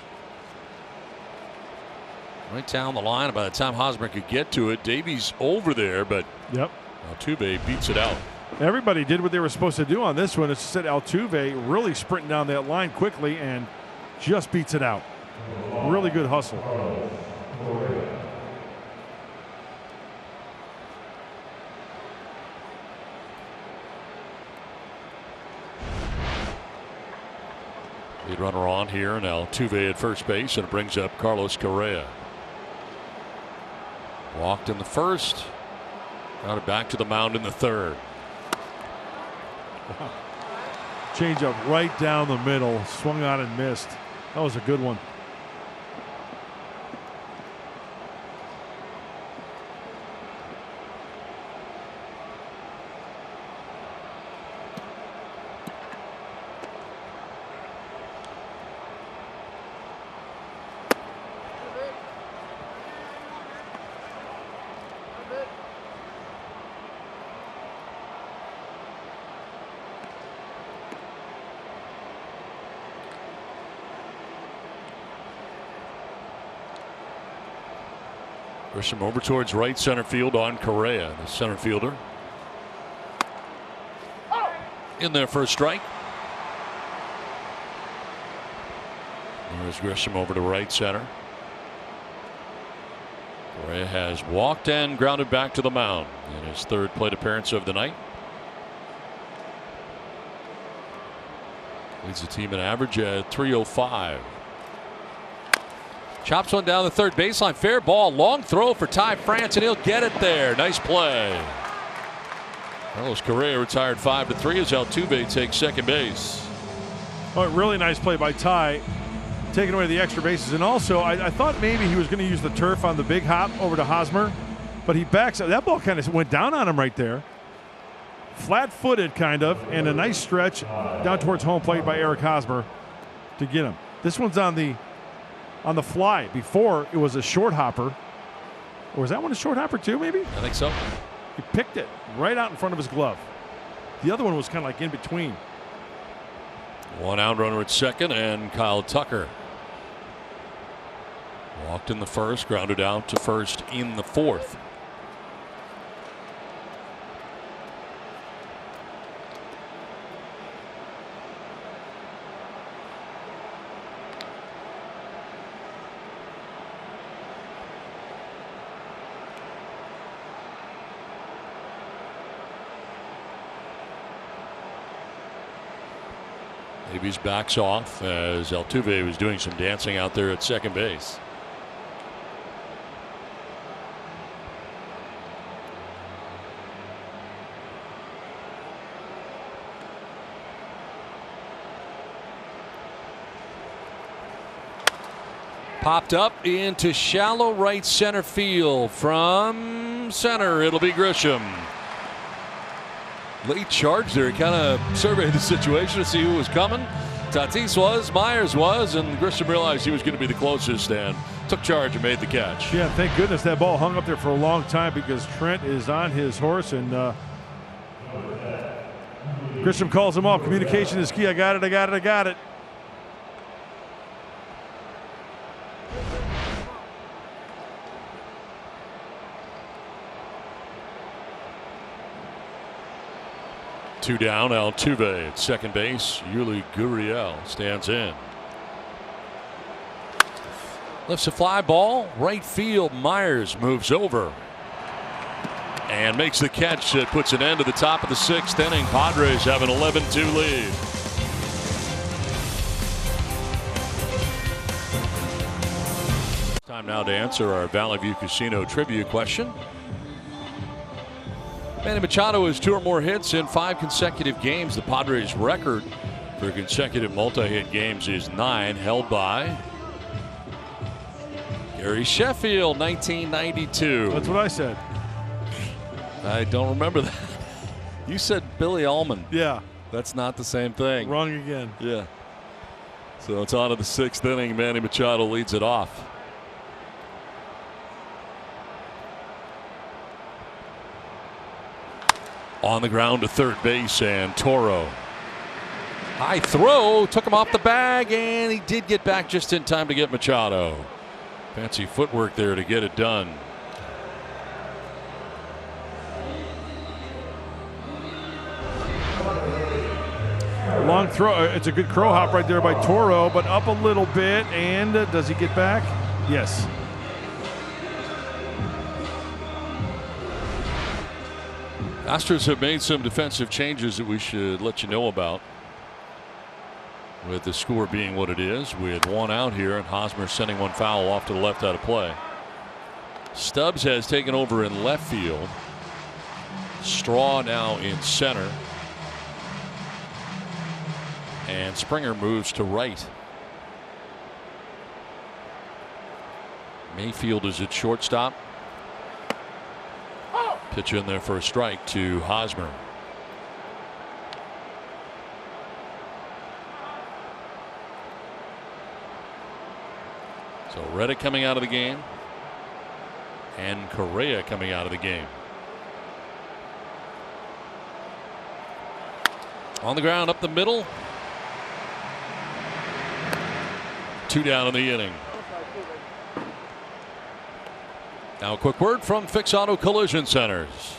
Right down the line. By the time Hosmer could get to it, Davies over there, but Altuve beats it out. Everybody did what they were supposed to do on this one. It's just that Altuve really sprinting down that line quickly and just beats it out. Really good hustle. Lead runner on here, and Altuve at first base, and it brings up Carlos Correa. Walked in the first, got it back to the mound in the 3rd. Wow. Change up right down the middle, swung on and missed. That was a good one. Grisham over towards right center field on Correa, the center fielder. In there for a strike. There's Grisham over to right center. Correa has walked and grounded back to the mound in his 3rd plate appearance of the night. Leads the team in average at .305. Chops one down the 3rd baseline. Fair ball. Long throw for Ty France, and he'll get it there. Nice play. Carlos Correa retired 5-3 as Altuve takes 2nd base. Oh, really nice play by Ty, taking away the extra bases. And also, I thought maybe he was going to use the turf on the big hop over to Hosmer, but he backs up. That ball kind of went down on him right there. Flat-footed, kind of, and a nice stretch down towards home plate by Eric Hosmer to get him. This one's on the fly. Before, it was a short hopper. Or was that one a short hopper too, maybe? I think so. He picked it right out in front of his glove. The other one was kind of like in between. 1 out runner at second, and Kyle Tucker walked in the first, grounded out to first in the 4th. Davies backs off as Altuve was doing some dancing out there at second base. Popped up into shallow right center field. From center, it'll be Grisham. Late charge there. He kind of surveyed the situation to see who was coming. Tatis was, Myers was, and Grisham realized he was going to be the closest and took charge and made the catch. Yeah, thank goodness that ball hung up there for a long time because Trent is on his horse, and Grisham calls him off. Communication is key. I got it. Two down, Altuve at second base. Yuli Gurriel stands in. Lifts a fly ball, right field. Myers moves over and makes the catch that puts an end to the top of the 6th inning. Padres have an 11-2 lead. Time now to answer our Valley View Casino trivia question. Manny Machado has 2 or more hits in 5 consecutive games. The Padres' record for consecutive multi-hit games is 9, held by Gary Sheffield, 1992. That's what I said. I don't remember that. You said Billy Ullman. Yeah. That's not the same thing. Wrong again. Yeah. So it's on to the 6th inning. Manny Machado leads it off. On the ground to third base, and Toro. High throw, took him off the bag, and he did get back just in time to get Machado. Fancy footwork there to get it done. Long throw. It's a good crow hop right there by Toro, but up a little bit. And does he get back? Yes. Astros have made some defensive changes that we should let you know about. With the score being what it is, with 1 out here, and Hosmer sending 1 foul off to the left out of play. Stubbs has taken over in left field. Straw now in center. And Springer moves to right. Mayfield is at shortstop. Pitch in there for a strike to Hosmer. So Reddick coming out of the game, and Correa coming out of the game. On the ground up the middle. 2 down in the inning. Now a quick word from Fix Auto Collision Centers.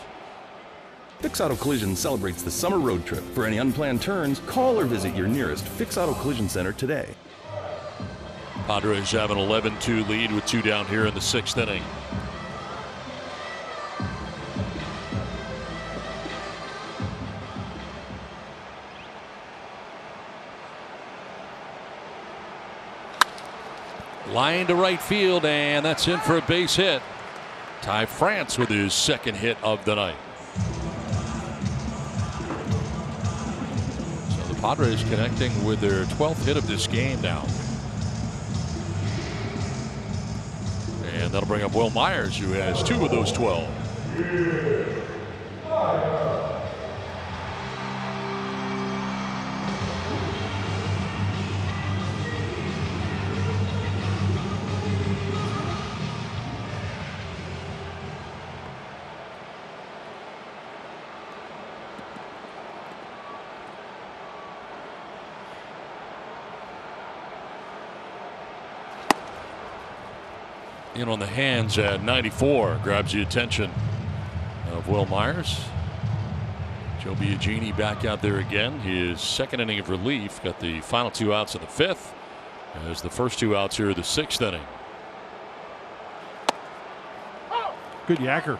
Fix Auto Collision celebrates the summer road trip. For any unplanned turns, call or visit your nearest Fix Auto Collision Center today. Padres have an 11-2 lead with 2 down here in the 6th inning. Line to right field, and that's in for a base hit. Ty France with his 2nd hit of the night. So the Padres connecting with their 12th hit of this game now. And that'll bring up Will Myers, who has 2 of those 12. In on the hands at 94, grabs the attention of Will Myers. Joe Biagini back out there again. His 2nd inning of relief. Got the final 2 outs in the 5th. As the first 2 outs here of the 6th inning. Good yacker.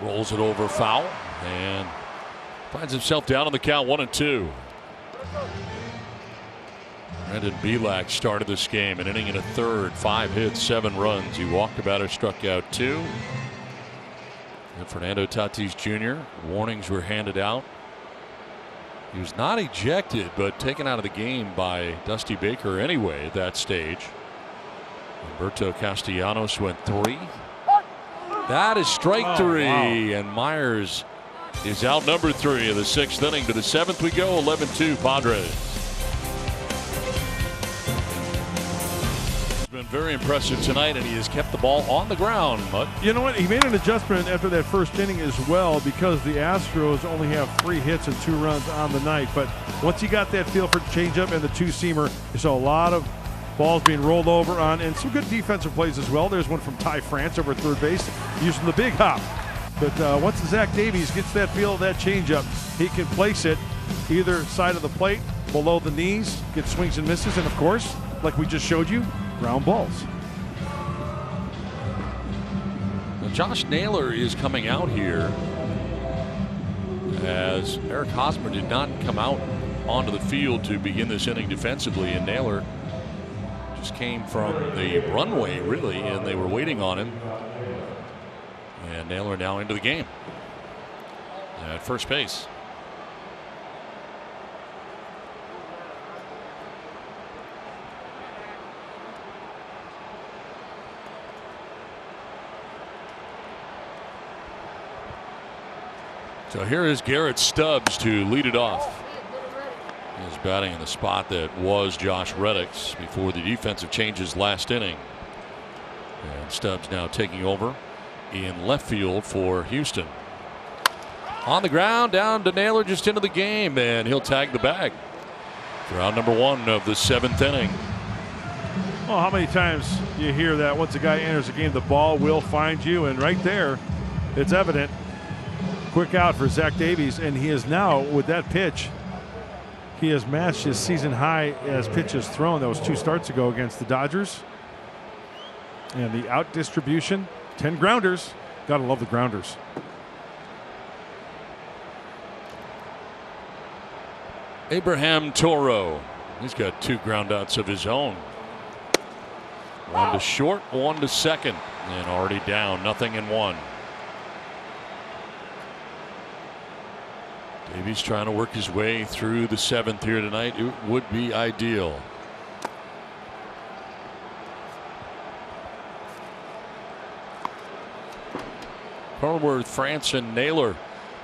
Rolls it over foul and finds himself down on the count 1-2. Brandon Bielak started this game, an inning and a third, 5 hits, 7 runs. He walked a batter, struck out 2. And Fernando Tatis Jr. warnings were handed out. He was not ejected, but taken out of the game by Dusty Baker anyway at that stage. Humberto Castellanos went 3. That is strike 3, wow. And Myers is out number 3 of the 6th inning. To the 7th we go, 11-2 Padres. He's been very impressive tonight, and he has kept the ball on the ground. But you know what? He made an adjustment after that first inning as well, because the Astros only have 3 hits and 2 runs on the night. But once he got that feel for the changeup and the 2-seamer, you saw a lot of balls being rolled over on, and some good defensive plays as well. There's one from Ty France over at third base using the big hop. But once Zach Davies gets that feel of that changeup, he can place it either side of the plate, below the knees, get swings and misses, and of course, like we just showed you, ground balls. Well, Josh Naylor is coming out here as Eric Hosmer did not come out onto the field to begin this inning defensively, and Naylor just came from the runway, really, and they were waiting on him. And Naylor now into the game at first base. So here is Garrett Stubbs to lead it off. He's batting in the spot that was Josh Reddick's before the defensive changes last inning. And Stubbs now taking over in left field for Houston. On the ground, down to Naylor, just into the game, and he'll tag the bag for out number 1 of the 7th inning. Well, how many times do you hear that once a guy enters the game, the ball will find you? And right there, it's evident. Quick out for Zach Davies, and he is now, with that pitch, he has matched his season high as pitches thrown. That was 2 starts ago against the Dodgers. And the out distribution, 10 grounders. Gotta love the grounders. Abraham Toro, he's got 2 groundouts of his own. 1 to short, 1 to second, and already down, 0-1. Davies trying to work his way through the 7th here tonight. It would be ideal. Cronenworth, France, and Naylor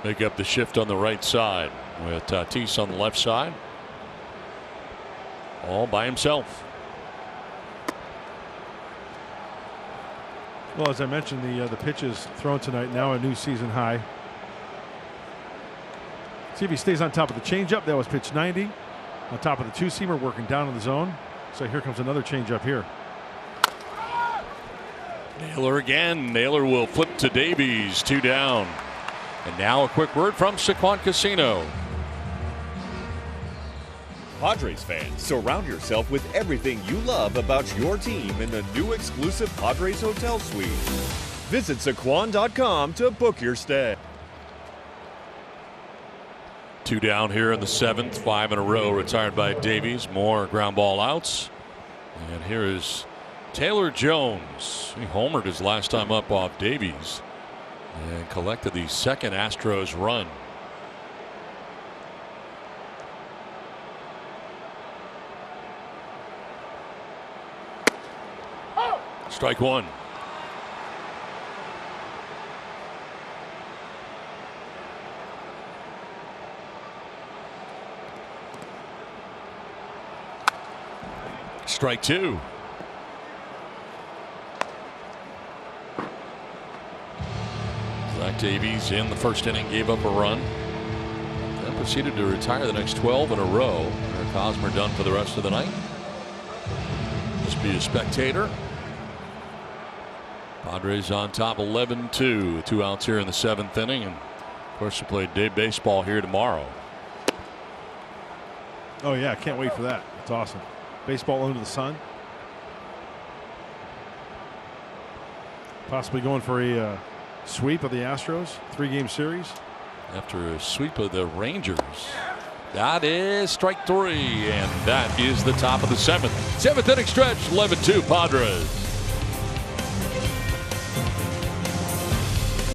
make up the shift on the right side, with Tatis on the left side, all by himself. Well, as I mentioned, the pitches thrown tonight now a new season high. See if he stays on top of the changeup. That was pitch 90. On top of the 2-seamer, working down in the zone. So here comes another changeup here. Naylor again. Naylor will flip to Davies, 2 down. And now a quick word from Saquon Casino. Padres fans, surround yourself with everything you love about your team in the new exclusive Padres Hotel Suite. Visit Saquon.com to book your stay. 2 down here in the 7th, 5 in a row retired by Davies. More ground ball outs. And here is Taylor Jones. He homered his last time up off Davies and collected the 2nd Astros run. Strike 1. Strike 2. Zach Davies in the 1st inning gave up a run, then proceeded to retire the next 12 in a row. Eric Hosmer done for the rest of the night. Just be a spectator. Padres on top 11-2. 2 outs here in the 7th inning, and of course we play day baseball here tomorrow. Oh yeah, can't wait for that. It's awesome. Baseball under the sun. Possibly going for a sweep of the Astros, 3-game series. After a sweep of the Rangers. That is strike 3, and that is the top of the 7th. 7th inning stretch, 11-2 Padres.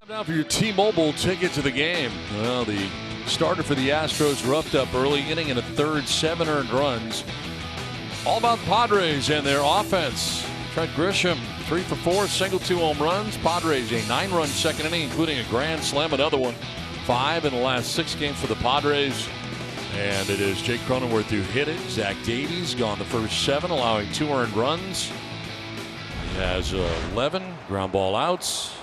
Now for your T-Mobile ticket to the game. Well, the starter for the Astros roughed up early, inning in a 3rd, 7 earned runs. All about the Padres and their offense. Trent Grisham, 3 for 4, single, 2 home runs. Padres a 9-run 2nd inning, including a grand slam, another one. 5 in the last 6 games for the Padres. And it is Jake Cronenworth who hit it. Zach Davies gone the first 7, allowing 2 earned runs. He has 11 ground ball outs.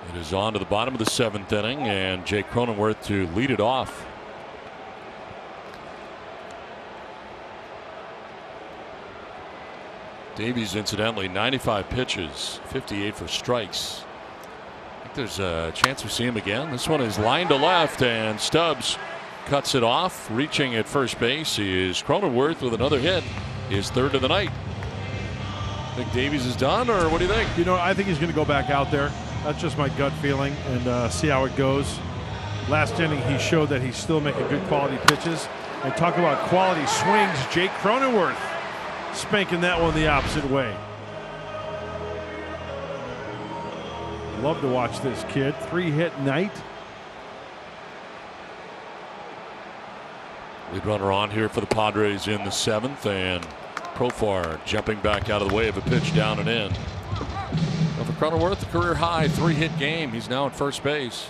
It is on to the bottom of the 7th inning, and Jake Cronenworth to lead it off. Davies, incidentally, 95 pitches, 58 for strikes. I think there's a chance we see him again. This one is lined to left, and Stubbs cuts it off. Reaching at first base is Cronenworth with another hit, his 3rd of the night. Think Davies is done, or what do you think? You know, I think he's going to go back out there. That's just my gut feeling, and see how it goes. Last inning, he showed that he's still making good quality pitches. And talk about quality swings, Jake Cronenworth spanking that one the opposite way. Love to watch this kid. 3-hit night. Lead runner on here for the Padres in the 7th, and Profar jumping back out of the way of a pitch down and in. Well, for Cronenworth, a career high 3-hit game. He's now at first base.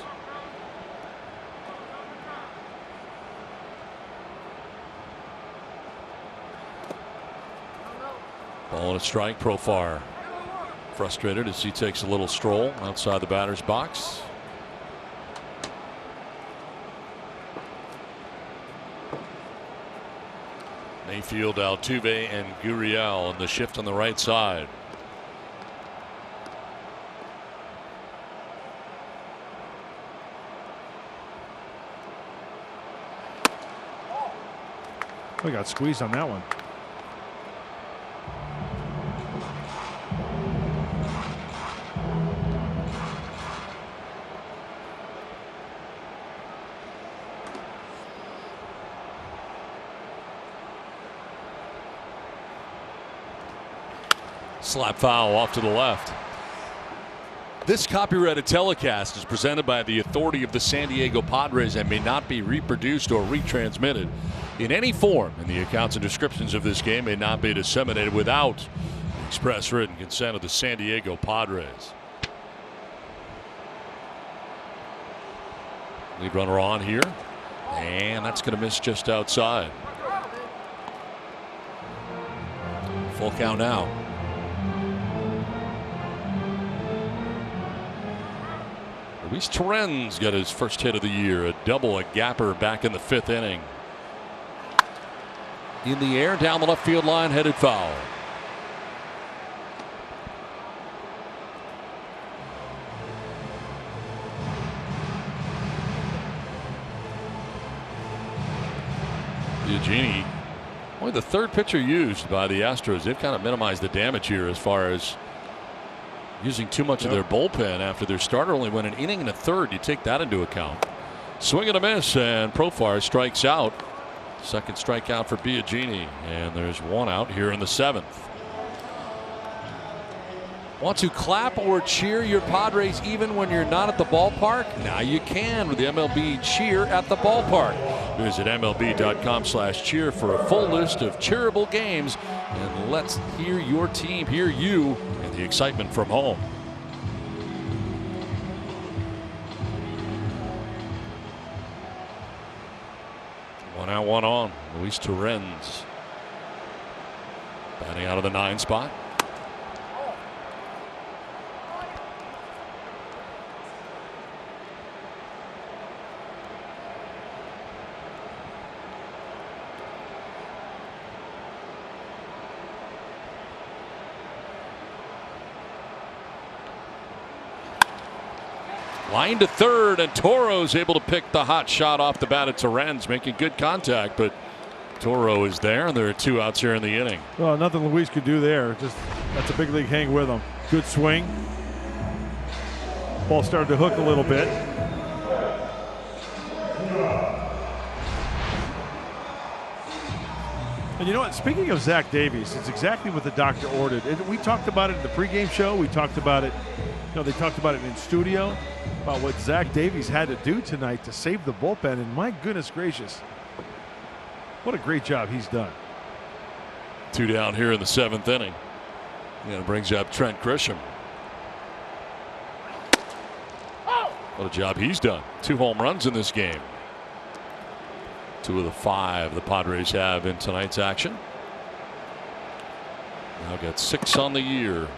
Ball and a strike. Profar frustrated as he takes a little stroll outside the batter's box. Mayfield, Altuve, and Gurriel in the shift on the right side. We got squeezed on that one. Slap foul off to the left. This copyrighted telecast is presented by the authority of the San Diego Padres and may not be reproduced or retransmitted in any form, and the accounts and descriptions of this game may not be disseminated without the express written consent of the San Diego Padres. Lead runner on here, and that's going to miss just outside. Full count now. Luis Torrens got his first hit of the year, a double, a gapper back in the 5th inning. In the air, down the left field line, headed foul. Biagini, only the 3rd pitcher used by the Astros. They've kind of minimized the damage here as far as using too much of their bullpen after their starter only went an inning and a 1/3. You take that into account. Swing and a miss, and Profar strikes out. Second strikeout for Biagini, and there's one out here in the 7th. Want to clap or cheer your Padres even when you're not at the ballpark? Now you can with the MLB Cheer at the Ballpark. Visit MLB.com/cheer for a full list of cheerable games, and let's hear your team hear you and the excitement from home. One out, one on. Luis Torrens batting out of the 9 spot. Line to 3rd, and Toro's able to pick the hot shot off the bat at Torrens, making good contact, but Toro is there, and there are 2 outs here in the inning. Well, nothing Luis could do there. Just that's a big league hang with him. Good swing. Ball started to hook a little bit. And you know what? Speaking of Zach Davies, it's exactly what the doctor ordered. We talked about it in the pregame show. We talked about it. You know, they talked about it in studio about what Zach Davies had to do tonight to save the bullpen. And my goodness gracious, what a great job he's done. 2 down here in the 7th inning. And it brings up Trent Grisham. What a job he's done. 2 home runs in this game. 2 of the 5 the Padres have in tonight's action. Now got 6 on the year.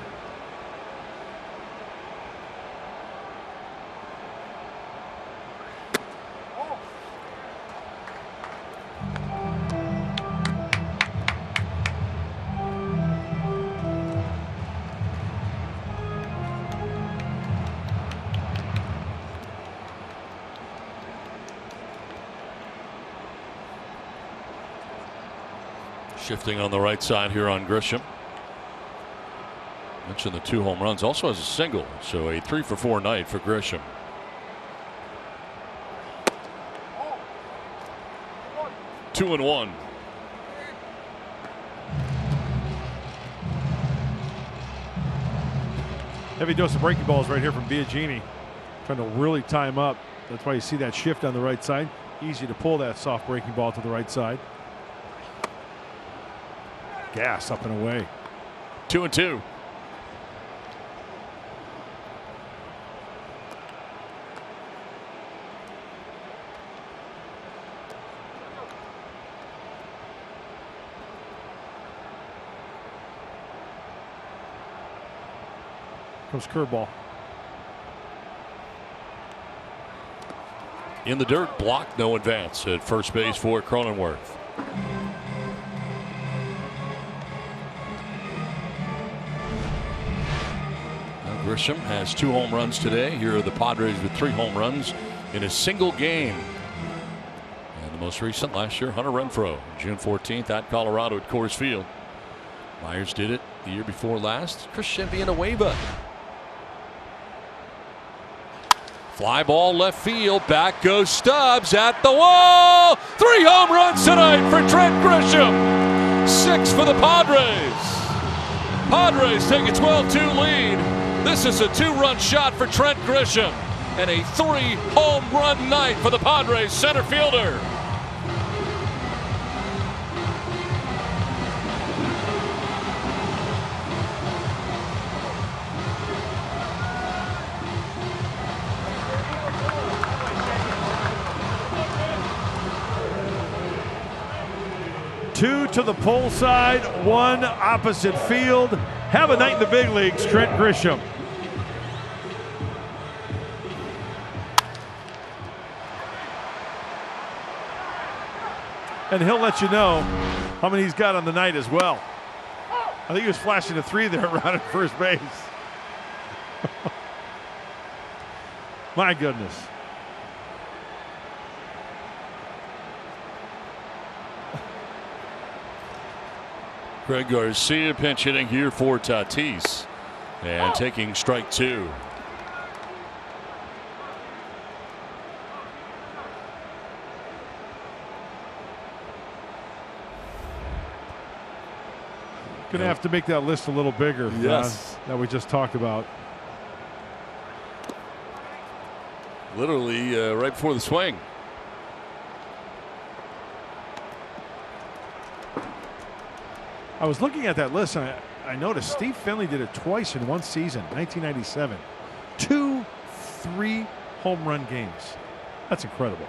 Shifting on the right side here on Grisham. Mentioned the 2 home runs, also has a single, so a 3 for 4 night for Grisham. 2-1. Heavy dose of breaking balls right here from Biagini. Trying to really tie him up. That's why you see that shift on the right side. Easy to pull that soft breaking ball to the right side. Gas up and away. 2-2. Comes curveball. In the dirt, blocked, no advance at first base for Cronenworth. Now Grisham has 2 home runs today. Here are the Padres with 3 home runs in a single game. And the most recent last year, Hunter Renfroe, June 14th at Colorado at Coors Field. Myers did it the year before last. Christian Villanueva. Fly ball left field. Back goes Stubbs at the wall. 3 home runs tonight for Trent Grisham. 6 for the Padres. Padres take a 12-2 lead. This is a 2-run shot for Trent Grisham. And a 3-home run night for the Padres center fielder. Two to the pole side, 1 opposite field. Have a night in the big leagues, Trent Grisham. And he'll let you know how many he's got on the night as well. I think he was flashing a 3 there around at first base. My goodness. Greg Garcia pinch hitting here for Tatis. And taking strike 2. Going to have to make that list a little bigger. Yes. That we just talked about. Literally right before the swing. I was looking at that list and I noticed Steve Finley did it twice in one season, 1997. 2 3-home run games. That's incredible.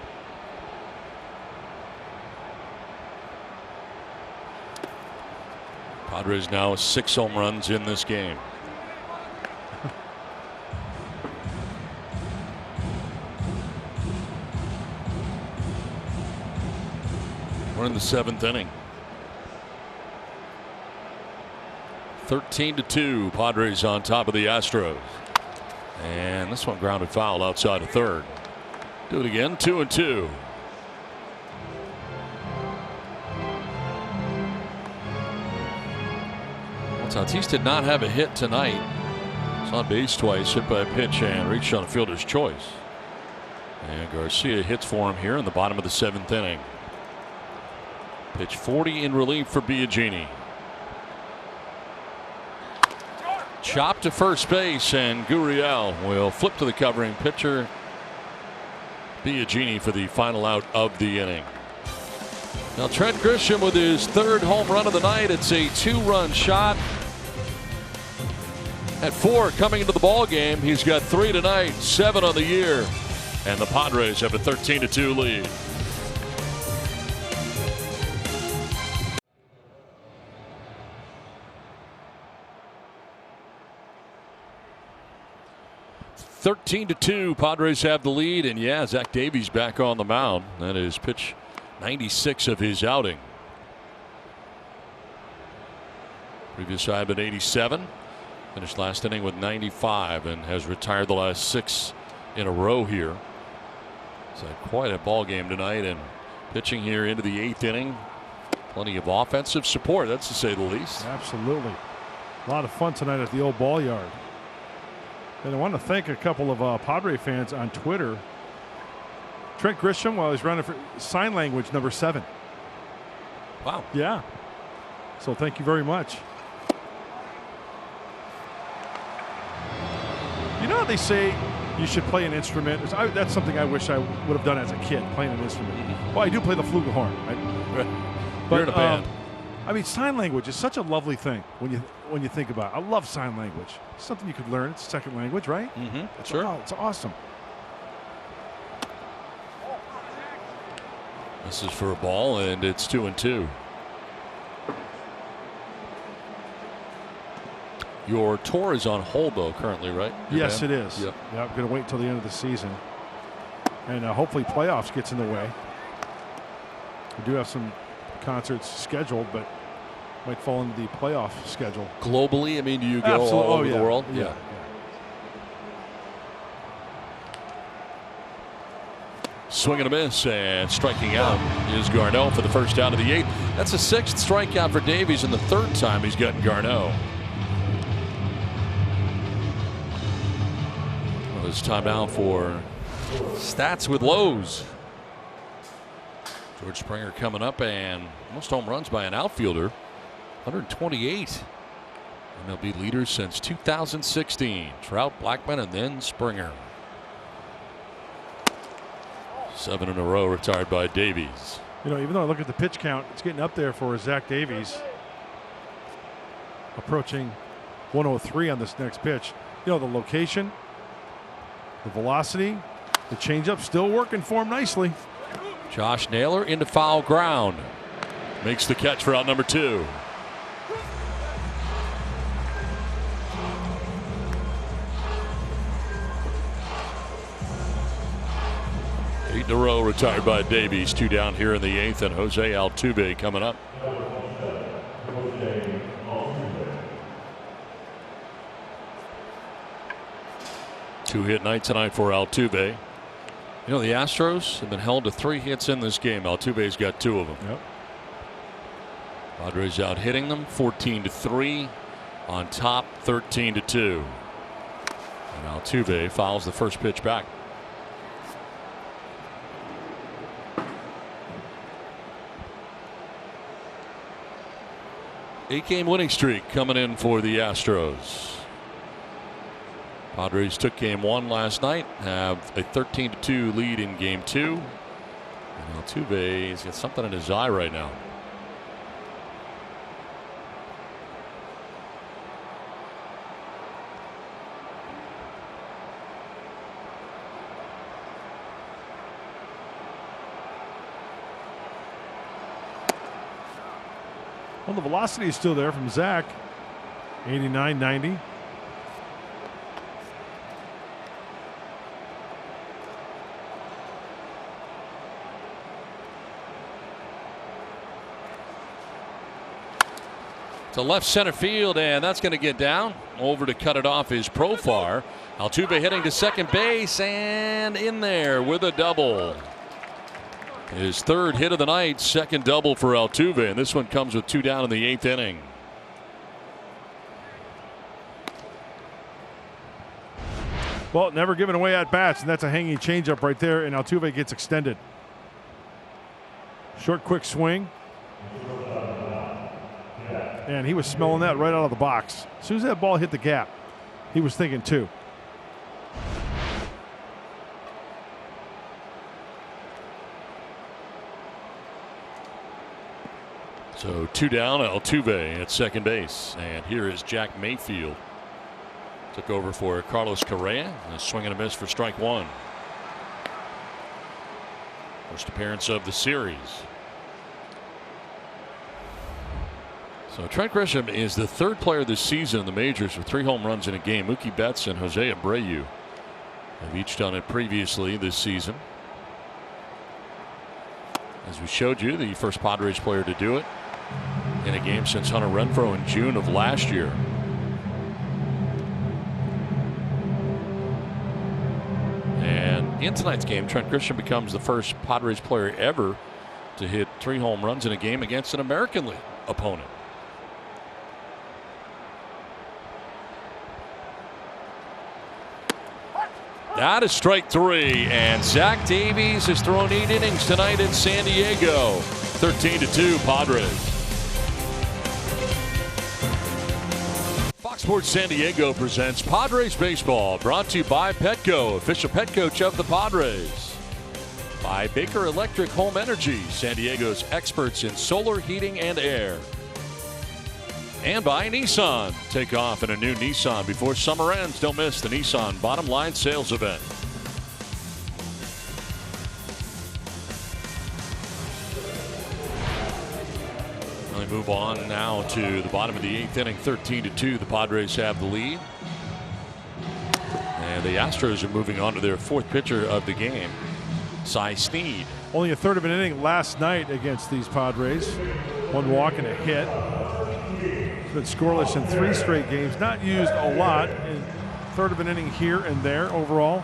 Padres now 6 home runs in this game. We're in the 7th inning. 13-2, Padres on top of the Astros. And this one grounded foul outside of third. Do it again, 2-2. Well, Tatis did not have a hit tonight. He's on base twice, hit by a pitch and reached on a fielder's choice. And Garcia hits for him here in the bottom of the 7th inning. Pitch 40 in relief for Biagini. Chop to first base, and Gurriel will flip to the covering pitcher. Biagini for the final out of the inning. Now Trent Grisham with his 3rd home run of the night. It's a 2-run shot. At 4 coming into the ball game. He's got 3 tonight, 7 on the year, and the Padres have a 13-2 lead. (13-2). Padres have the lead, and yeah, Zach Davies back on the mound. That is pitch 96 of his outing. Previous side been 87. Finished last inning with 95 and has retired the last 6 in a row here. It's had quite a ball game tonight, and pitching here into the 8th inning. Plenty of offensive support, that's to say the least. Absolutely. A lot of fun tonight at the old ball yard. And I want to thank a couple of Padre fans on Twitter. Trent Grisham, while he's running for sign language number 7. Wow. Yeah. So thank you very much. You know how they say you should play an instrument? That's something I wish I would have done as a kid, playing an instrument. Well, I do play the flugelhorn. You're in a band. I mean, sign language is such a lovely thing when you think about it. I love sign language. It's something you could learn. It's a second language, right? Mm-hmm. Sure. It's awesome. This is for a ball, and it's 2-2. Your tour is on hold, though, currently, right? Yes, it is. Yep. Yeah, I'm going to wait until the end of the season. And hopefully playoffs gets in the way. We do have some concerts scheduled, but might fall into the playoff schedule. Globally, I mean, do you go all over the world? Yeah. Swing and a miss, and striking out is Garneau for the first out of the 8th. That's the 6th strikeout for Davies, and the 3rd time he's gotten Garneau. Well, it's time now for Stats with Lowe's. George Springer coming up, and most home runs by an outfielder, 128. And they'll be leaders since 2016. Trout, Blackman, and then Springer. 7 in a row retired by Davies. You know, even though I look at the pitch count, it's getting up there for Zach Davies. Approaching 103 on this next pitch. You know, the location, the velocity, the changeup still working for him nicely. Josh Naylor into foul ground. Makes the catch for out number 2. Eight in a row retired by Davies. 2 down here in the 8th, and Jose Altuve coming up. Two-hit night tonight for Altuve. You know, the Astros have been held to 3 hits in this game. Altuve's got 2 of them. Yep. Padres out hitting them 14-3, on top 13-2. And Altuve fouls the first pitch back. Eight-game winning streak coming in for the Astros. Padres took game 1 last night, have a 13-2 lead in game 2. And Altuve's got something in his eye right now. Well, the velocity is still there from Zach. 89, 90. To left center field, and that's going to get down. Over to cut it off is Profar. Altuve hitting to second base, and in there with a double. His 3rd hit of the night, 2nd double for Altuve, and this one comes with 2 down in the 8th inning. Well, never giving away at bats, and that's a hanging changeup right there, and Altuve gets extended. Short, quick swing. And he was smelling that right out of the box. As soon as that ball hit the gap, he was thinking 2. So 2 down, Altuve at second base. And here is Jack Mayfield. Took over for Carlos Correa. And a swing and a miss for strike 1. First appearance of the series. So Trent Grisham is the 3rd player this season in the majors with 3 home runs in a game. Mookie Betts and Jose Abreu have each done it previously this season. As we showed you, the first Padres player to do it in a game since Hunter Renfroe in June of last year. And in tonight's game, Trent Grisham becomes the first Padres player ever to hit 3 home runs in a game against an American League opponent. That is strike 3, and Zach Davies has thrown 8 innings tonight in San Diego. 13-2 Padres. Fox Sports San Diego presents Padres Baseball, brought to you by Petco, official pet coach of the Padres. By Baker Electric Home Energy, San Diego's experts in solar heating and air. And by Nissan. Take off in a new Nissan before summer ends. Don't miss the Nissan Bottom Line Sales Event. We move on now to the bottom of the 8th inning, 13-2. The Padres have the lead. And the Astros are moving on to their 4th pitcher of the game, Cy Snead. Only a third of an inning last night against these Padres. 1 walk and a hit. It's been scoreless in 3 straight games. Not used a lot. In third of an inning here and there overall.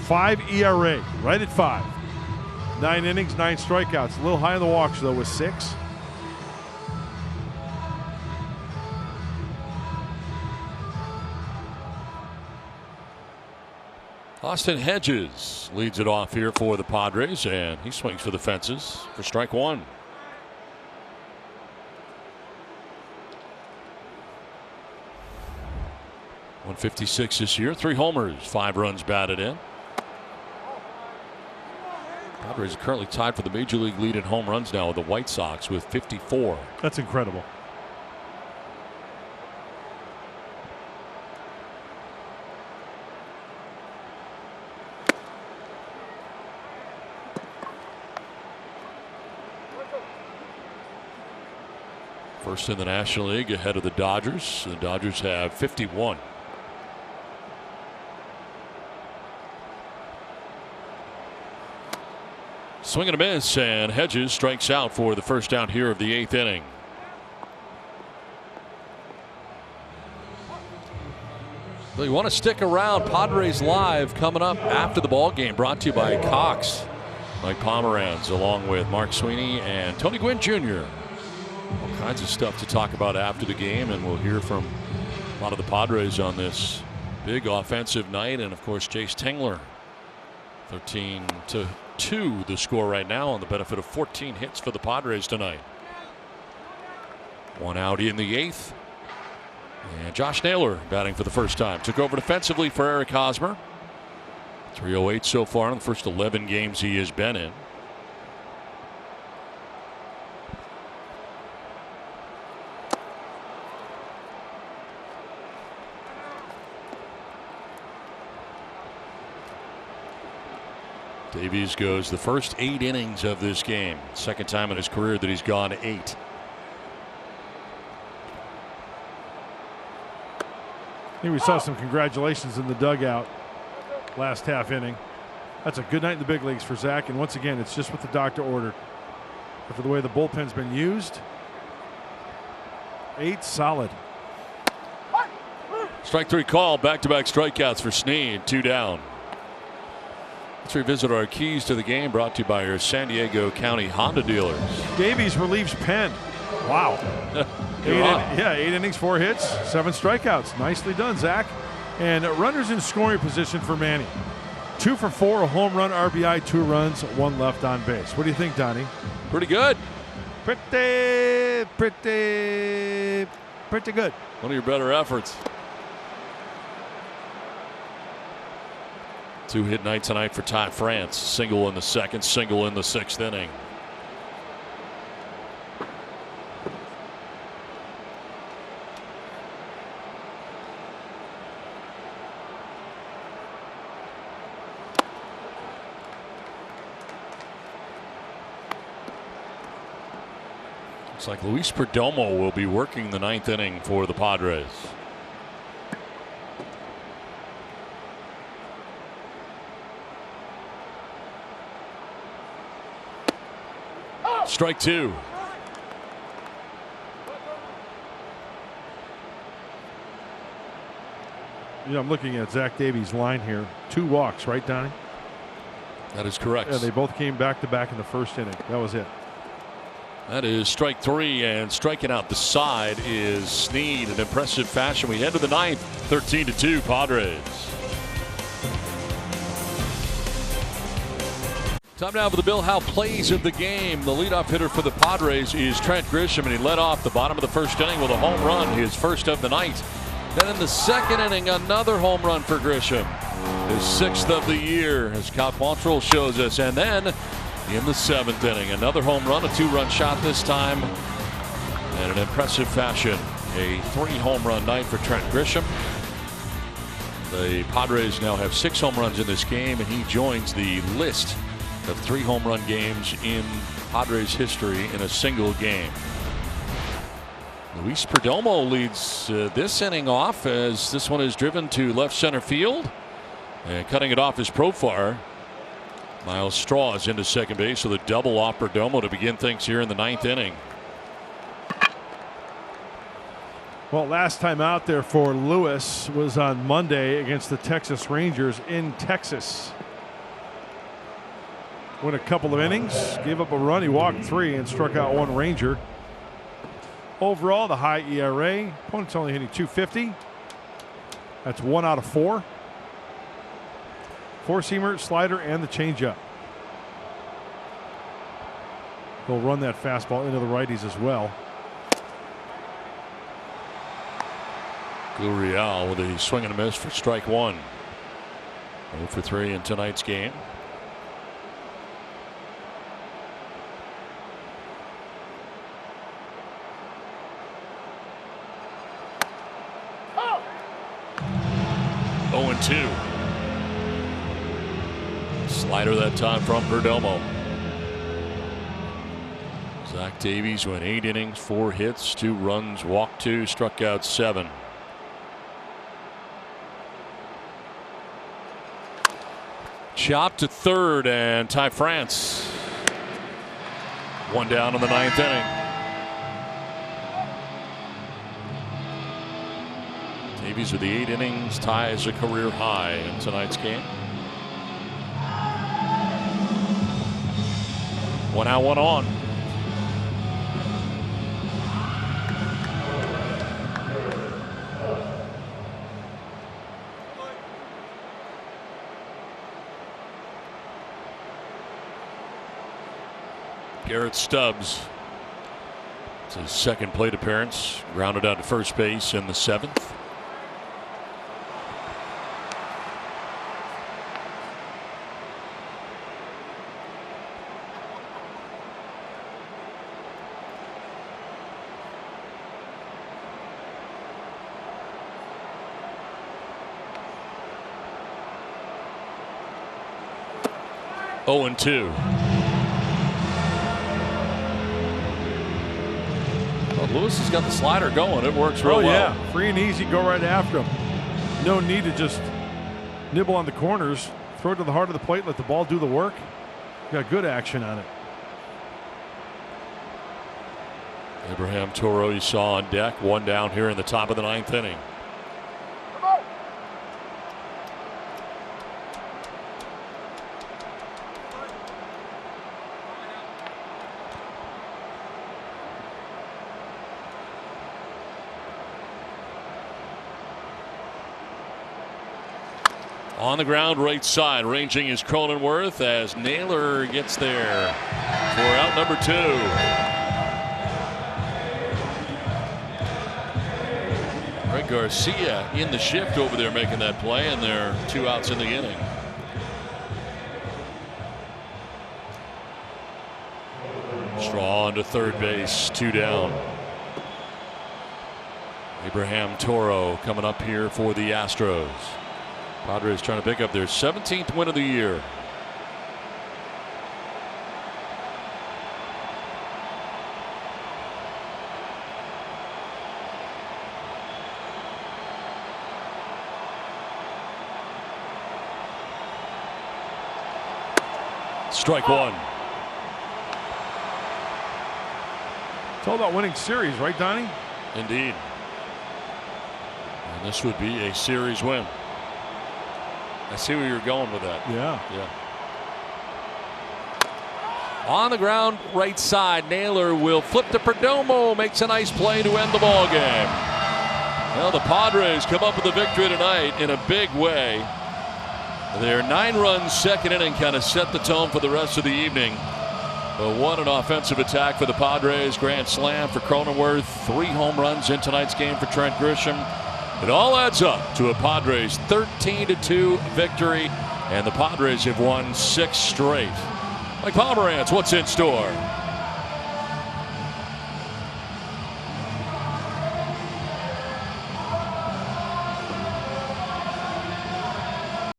5 ERA, right at 5. 9 innings, 9 strikeouts. A little high on the walks, though, with 6. Austin Hedges leads it off here for the Padres, and he swings for the fences for strike 1. .156 this year, 3 homers, 5 runs batted in. Padres are currently tied for the major league lead in home runs now with the White Sox with 54. That's incredible. First in the National League ahead of the Dodgers. The Dodgers have 51. Swing and a miss, and Hedges strikes out for the first out here of the 8th inning. Well, you want to stick around. Padres Live coming up after the ball game, brought to you by Cox. Mike Pomeranz along with Mark Sweeney and Tony Gwynn Jr. All kinds of stuff to talk about after the game, and we'll hear from a lot of the Padres on this big offensive night. And of course, Jace Tingler, 13-2 the score right now on the benefit of 14 hits for the Padres tonight. 1 out in the 8th. And Josh Naylor batting for the first time. Took over defensively for Eric Hosmer. 308 so far in the first 11 games he has been in. Davies goes the first 8 innings of this game. Second time in his career that he's gone 8. Here we saw some congratulations in the dugout last half inning. That's a good night in the big leagues for Zach, and once again, it's just what the doctor ordered. But for the way the bullpen's been used, 8 solid. Strike 3 call. Back-to-back strikeouts for Snead. 2 down. Let's revisit our keys to the game, brought to you by your San Diego County Honda dealers. Davies relieves Penn. Wow. 8 innings, 4 hits, 7 strikeouts. Nicely done, Zach. And runners in scoring position for Manny. 2 for 4, a home run, RBI, 2 runs, 1 left on base. What do you think, Donnie? Pretty good. Pretty good. One of your better efforts. 2-hit night tonight for Ty France. Single in the 2nd, single in the 6th inning. Looks like Luis Perdomo will be working the 9th inning for the Padres. Strike 2. You know, I'm looking at Zach Davies' line here. 2 walks, right, Donnie? That is correct. Yeah, they both came back-to-back in the first inning. That was it. That is strike 3, and striking out the side is Snead in impressive fashion. We head to the 9th, 13-2 Padres. Time now for the Bill Howe plays of the game. The leadoff hitter for the Padres is Trent Grisham, and he led off the bottom of the first inning with a home run, his first of the night. Then in the second inning, another home run for Grisham, his 6th of the year, as Cal Quantrill shows us. And then in the 7th inning, another home run, a 2-run shot this time, in an impressive fashion. A 3-home run night for Trent Grisham. The Padres now have 6 home runs in this game, and he joins the list of 3 home run games in Padres history in a single game. Luis Perdomo leads this inning off, as this one is driven to left center field, and cutting it off is Profar. Miles Straw is into second base, so the double off Perdomo to begin things here in the 9th inning. Well, last time out there for Lewis was on Monday against the Texas Rangers in Texas. Went a couple of innings, gave up a run, he walked 3 and struck out 1 Ranger. Overall, the high ERA, opponent's only hitting .250. That's 1 out of 4. 4-seamer, slider, and the changeup. He'll run that fastball into the righties as well. Gurriel with a swing and a miss for strike 1. 0 for 3 in tonight's game. Oh. 0-2. Slider that time from Perdomo. Zach Davies went 8 innings, 4 hits, 2 runs, walked 2, struck out 7. Chop to third, and Ty France. 1 down in the 9th inning. Davies with the 8 innings ties a career high in tonight's game. 1 out, 1 on. Garrett Stubbs. It's his 2nd plate appearance. Grounded out to first base in the 7th. Oh, and 2. Lewis has got the slider going. It works real well. Yeah, free and easy, go right after him. No need to just nibble on the corners. Throw it to the heart of the plate, let the ball do the work. Got good action on it. Abraham Toro, you saw on deck. 1 down here in the top of the 9th inning. On the ground, right side, ranging is Cronenworth as Naylor gets there for out number 2. Greg Garcia in the shift over there making that play, and there are 2 outs in the inning. Straw onto third base, 2 down. Abraham Toro coming up here for the Astros. Padres trying to pick up their 17th win of the year. Strike 1. It's all about winning series, right, Donnie? Indeed. And this would be a series win. I see where you're going with that. Yeah. On the ground, right side, Naylor will flip to Perdomo, makes a nice play to end the ball game. Well, the Padres come up with a victory tonight in a big way. Their 9-run second inning kind of set the tone for the rest of the evening. But what an offensive attack for the Padres. Grand slam for Cronenworth. 3 home runs in tonight's game for Trent Grisham. It all adds up to a Padres 13-2 victory, and the Padres have won 6 straight. Mike Pomerantz, what's in store?